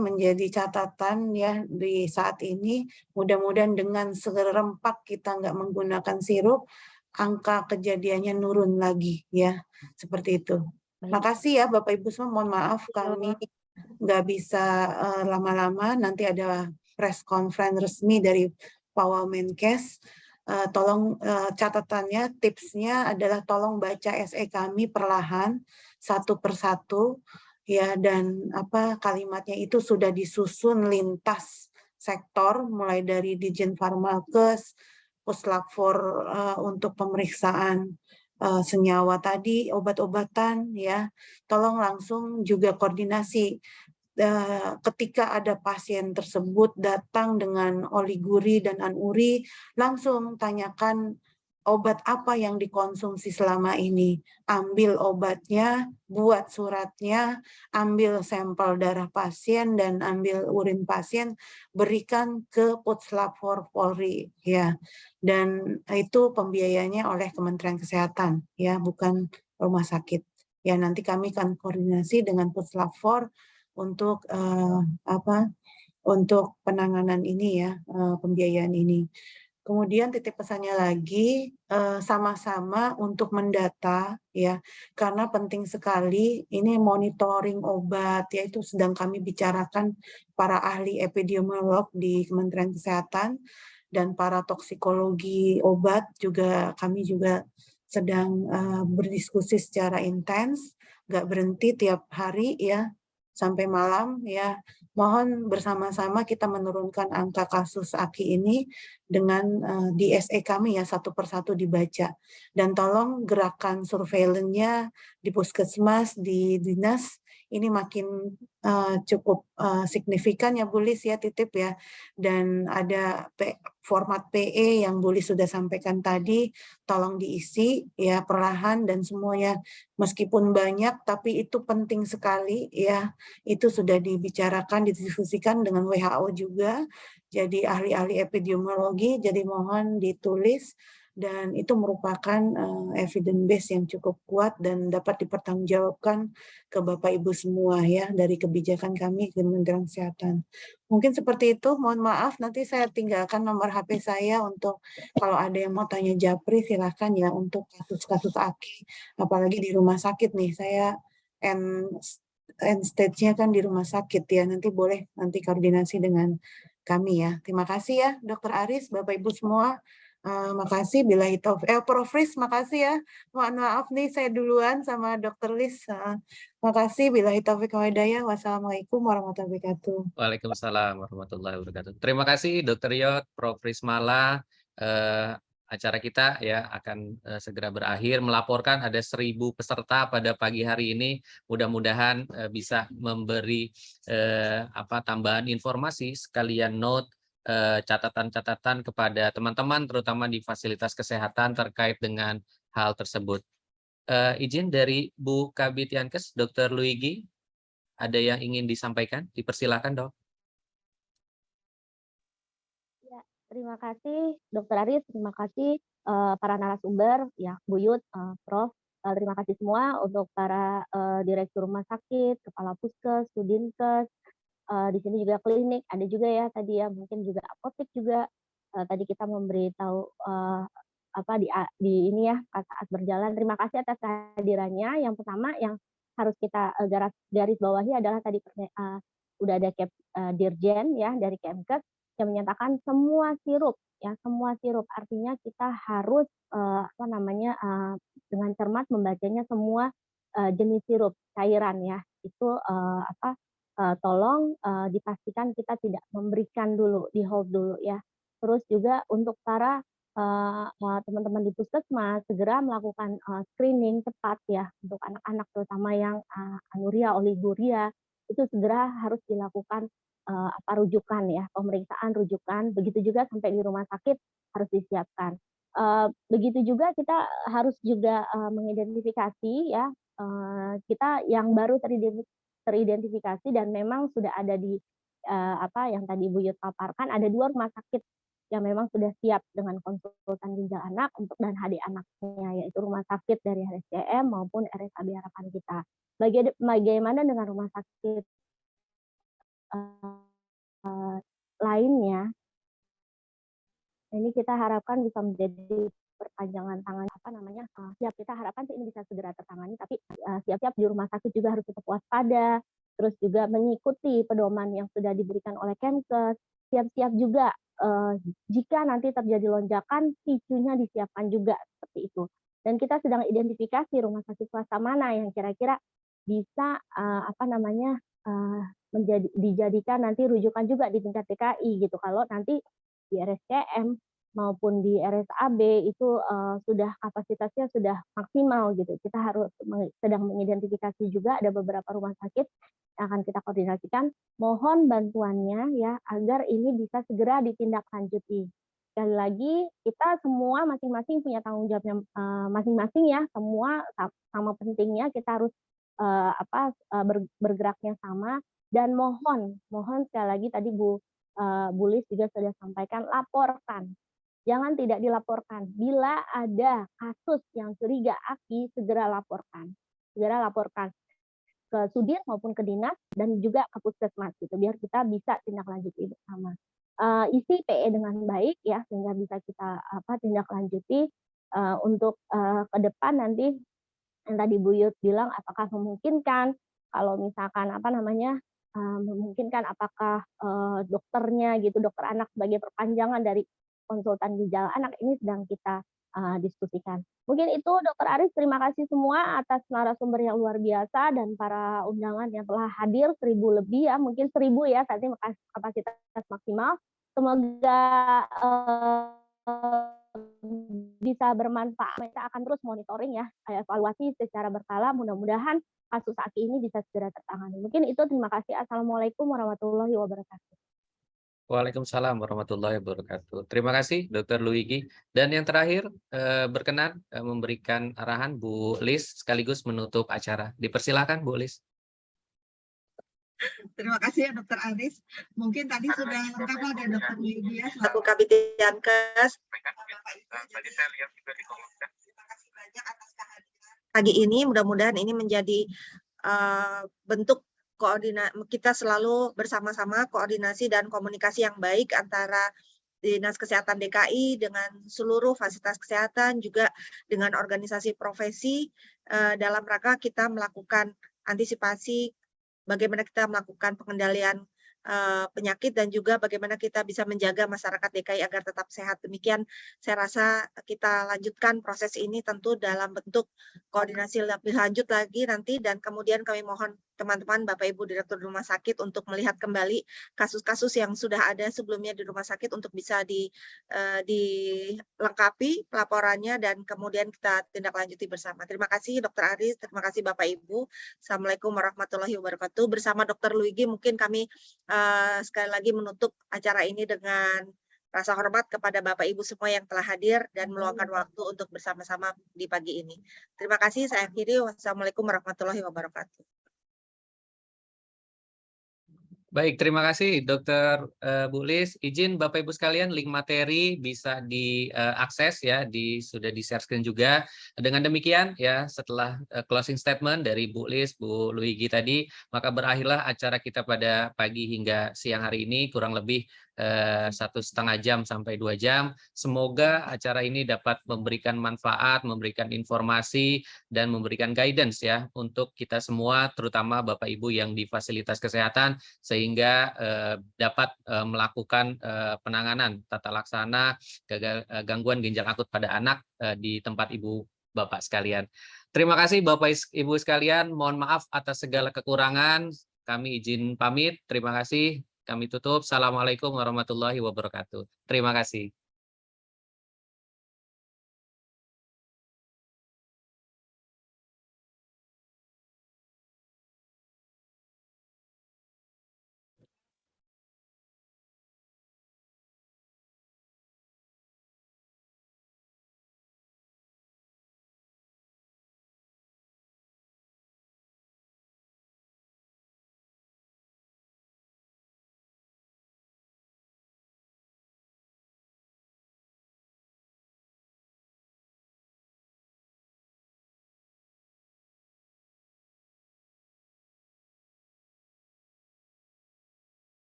Speaker 5: menjadi catatan ya di saat ini. Mudah-mudahan dengan serempak kita nggak menggunakan sirup, angka kejadiannya nurun lagi ya, seperti itu. Makasih ya Bapak Ibu semua, mohon maaf kami nggak bisa lama-lama, nanti ada press conference resmi dari Pak Wamenkes. Tolong catatannya, tipsnya adalah tolong baca SE kami perlahan satu persatu ya, dan kalimatnya itu sudah disusun lintas sektor mulai dari Dijen Farmalkes, Puslapfor untuk pemeriksaan senyawa tadi, obat-obatan ya. Tolong langsung juga koordinasi ketika ada pasien tersebut datang dengan oliguri dan anuri, langsung tanyakan obat apa yang dikonsumsi selama ini. Ambil obatnya, buat suratnya, ambil sampel darah pasien dan ambil urin pasien, berikan ke Puslapfor Polri ya. Dan itu pembiayanya oleh Kementerian Kesehatan ya, bukan rumah sakit. Ya, nanti kami akan koordinasi dengan Puslapfor untuk untuk penanganan ini ya, pembiayaan ini. Kemudian titip pesannya lagi, sama-sama untuk mendata ya, karena penting sekali ini monitoring obat ya, itu sedang kami bicarakan para ahli epidemiolog di Kementerian Kesehatan dan para toksikologi obat juga, kami juga sedang berdiskusi secara intens, nggak berhenti tiap hari ya, sampai malam ya. Mohon bersama-sama kita menurunkan angka kasus AKI ini dengan di SE kami ya, satu persatu dibaca. Dan tolong gerakan surveillance-nya di puskesmas, di dinas, ini makin cukup signifikan ya Bu Lis ya, titip ya. Dan ada format PE yang Bu Lis sudah sampaikan tadi, tolong diisi ya perlahan dan semuanya, meskipun banyak tapi itu penting sekali ya. Itu sudah dibicarakan, didiskusikan dengan WHO juga, jadi ahli-ahli epidemiologi, jadi mohon ditulis, dan itu merupakan evidence base yang cukup kuat dan dapat dipertanggungjawabkan ke Bapak Ibu semua ya, dari kebijakan kami Kementerian Kesehatan. Mungkin seperti itu, mohon maaf nanti saya tinggalkan nomor HP saya untuk kalau ada yang mau tanya Japri silahkan ya, untuk kasus-kasus AKI, apalagi di rumah sakit nih, saya end stage-nya kan di rumah sakit ya, nanti boleh nanti koordinasi dengan kami ya. Terima kasih ya Dr. Aris, Bapak Ibu semua. Makasih, billahi taufiq. Prof. Riz, makasih ya. Mohon maaf nih saya duluan sama Dr. Liz. Makasih, billahi taufiq wa hidayah. Wassalamualaikum warahmatullahi wabarakatuh.
Speaker 1: Waalaikumsalam warahmatullahi wabarakatuh. Terima kasih Dr. Yot, Prof. Rismala. Acara kita ya akan segera berakhir. Melaporkan ada 1.000 peserta pada pagi hari ini. Mudah-mudahan bisa memberi tambahan informasi, sekalian note, catatan-catatan kepada teman-teman, terutama di fasilitas kesehatan terkait dengan hal tersebut. Izin dari Bu Kabid Yankes, Dr. Luigi, ada yang ingin disampaikan? Dipersilakan, Dok.
Speaker 14: Ya, terima kasih Dr. Aris, terima kasih para narasumber, ya Buyut, Prof. Terima kasih semua untuk para direktur rumah sakit, kepala puskes, Sudinkes, di sini juga klinik, ada juga ya tadi ya, mungkin juga apotek juga. Tadi kita memberitahu di ini ya saat berjalan. Terima kasih atas kehadirannya. Yang pertama yang harus kita garis bawahi adalah tadi udah ada Dirjen ya dari Kemkes yang menyatakan semua sirup ya, semua sirup, artinya kita harus dengan cermat membacanya semua jenis sirup cairan ya. Itu tolong dipastikan kita tidak memberikan dulu, di hold dulu ya. Terus juga untuk para teman-teman di puskesmas segera melakukan screening cepat ya untuk anak-anak terutama yang anuria, oliguria, itu segera harus dilakukan rujukan ya, pemeriksaan rujukan. Begitu juga sampai di rumah sakit harus disiapkan. Begitu juga kita harus juga mengidentifikasi ya kita yang baru teridentifikasi dan memang sudah ada di yang tadi Bu Yut paparkan, ada 2 rumah sakit yang memang sudah siap dengan konsultan ginjal anak untuk dan HD anaknya, yaitu rumah sakit dari RSCM maupun RSAB Harapan Kita. Bagaimana dengan rumah sakit lainnya? Ini kita harapkan bisa menjadi perpanjangan tangan siap, kita harapkan ini bisa segera tertangani, tapi siap-siap di rumah sakit juga harus tetap waspada terus juga mengikuti pedoman yang sudah diberikan oleh Kemkes, siap-siap juga jika nanti terjadi lonjakan, ticunya disiapkan juga seperti itu. Dan kita sedang identifikasi rumah sakit swasta mana yang kira-kira bisa dijadikan nanti rujukan juga di tingkat DKI gitu. Kalau nanti di RSCM maupun di RSAB itu sudah kapasitasnya sudah maksimal gitu. Kita harus sedang mengidentifikasi juga ada beberapa rumah sakit yang akan kita koordinasikan. Mohon bantuannya ya agar ini bisa segera ditindaklanjuti. Sekali lagi kita semua masing-masing punya tanggung jawabnya masing-masing ya. Semua sama pentingnya kita harus bergeraknya sama dan mohon sekali lagi tadi Bu Lis juga sudah sampaikan, laporkan. Jangan tidak dilaporkan. Bila ada kasus yang curiga AKI, segera laporkan. Segera laporkan ke Sudir maupun ke dinas dan juga ke puskesmas gitu biar kita bisa tindak lanjuti bersama. Isi PE dengan baik ya sehingga bisa kita tindak lanjuti untuk ke depan nanti yang tadi Bu Yud bilang apakah memungkinkan kalau misalkan memungkinkan apakah dokternya gitu, dokter anak sebagai perpanjangan dari konsultan ginjal anak ini sedang kita diskusikan. Mungkin itu Dokter Aris, terima kasih semua atas narasumber yang luar biasa dan para undangan yang telah hadir 1.000 lebih ya, mungkin 1.000 ya saat ini kapasitas maksimal. Semoga bisa bermanfaat. Kita akan terus monitoring ya, evaluasi secara berkala. Mudah-mudahan kasus AKI ini bisa segera tertangani. Mungkin itu, terima kasih. Assalamualaikum warahmatullahi wabarakatuh.
Speaker 1: Waalaikumsalam warahmatullahi wabarakatuh. Terima kasih Dr. Luigi. Dan yang terakhir berkenan memberikan arahan Bu Lis sekaligus menutup acara. Dipersilakan Bu Lis.
Speaker 6: Terima kasih ya Dr. Aris. Mungkin tadi sudah lengkap ada Dr. Luigi ya selaku Kabid Yankes. Tadi saya lihat juga di komunitas. Terima kasih banyak atas kehadiran pagi ini. Mudah-mudahan ini menjadi bentuk kita selalu bersama-sama koordinasi dan komunikasi yang baik antara Dinas Kesehatan DKI dengan seluruh fasilitas kesehatan juga dengan organisasi profesi dalam rangka kita melakukan antisipasi bagaimana kita melakukan pengendalian penyakit dan juga bagaimana kita bisa menjaga masyarakat DKI agar tetap sehat. Demikian saya rasa kita lanjutkan proses ini tentu dalam bentuk koordinasi lebih lanjut lagi nanti dan kemudian kami mohon teman-teman Bapak Ibu Direktur Rumah Sakit untuk melihat kembali kasus-kasus yang sudah ada sebelumnya di rumah sakit untuk bisa dilengkapi laporannya dan kemudian kita tindak lanjuti bersama. Terima kasih Dr. Aris, terima kasih Bapak Ibu. Assalamualaikum warahmatullahi wabarakatuh. Bersama Dr. Luigi mungkin kami sekali lagi menutup acara ini dengan rasa hormat kepada Bapak Ibu semua yang telah hadir dan meluangkan waktu untuk bersama-sama di pagi ini. Terima kasih, saya akhiri. Wassalamualaikum warahmatullahi wabarakatuh.
Speaker 1: Baik, terima kasih Dr. Bu Lis. Izin Bapak Ibu sekalian, link materi bisa diakses ya, sudah di-share screen juga. Dengan demikian ya, setelah closing statement dari Bu Lis, Bu Luigi tadi, maka berakhirlah acara kita pada pagi hingga siang hari ini, kurang lebih 1,5 jam sampai 2 jam. Semoga acara ini dapat memberikan manfaat, memberikan informasi, dan memberikan guidance ya untuk kita semua, terutama Bapak Ibu yang di fasilitas kesehatan, sehingga dapat melakukan penanganan tata laksana gangguan ginjal akut pada anak di tempat Ibu Bapak sekalian. Terima kasih Bapak Ibu sekalian, mohon maaf atas segala kekurangan. Kami izin pamit, terima kasih. Kami tutup. Assalamualaikum warahmatullahi wabarakatuh. Terima kasih.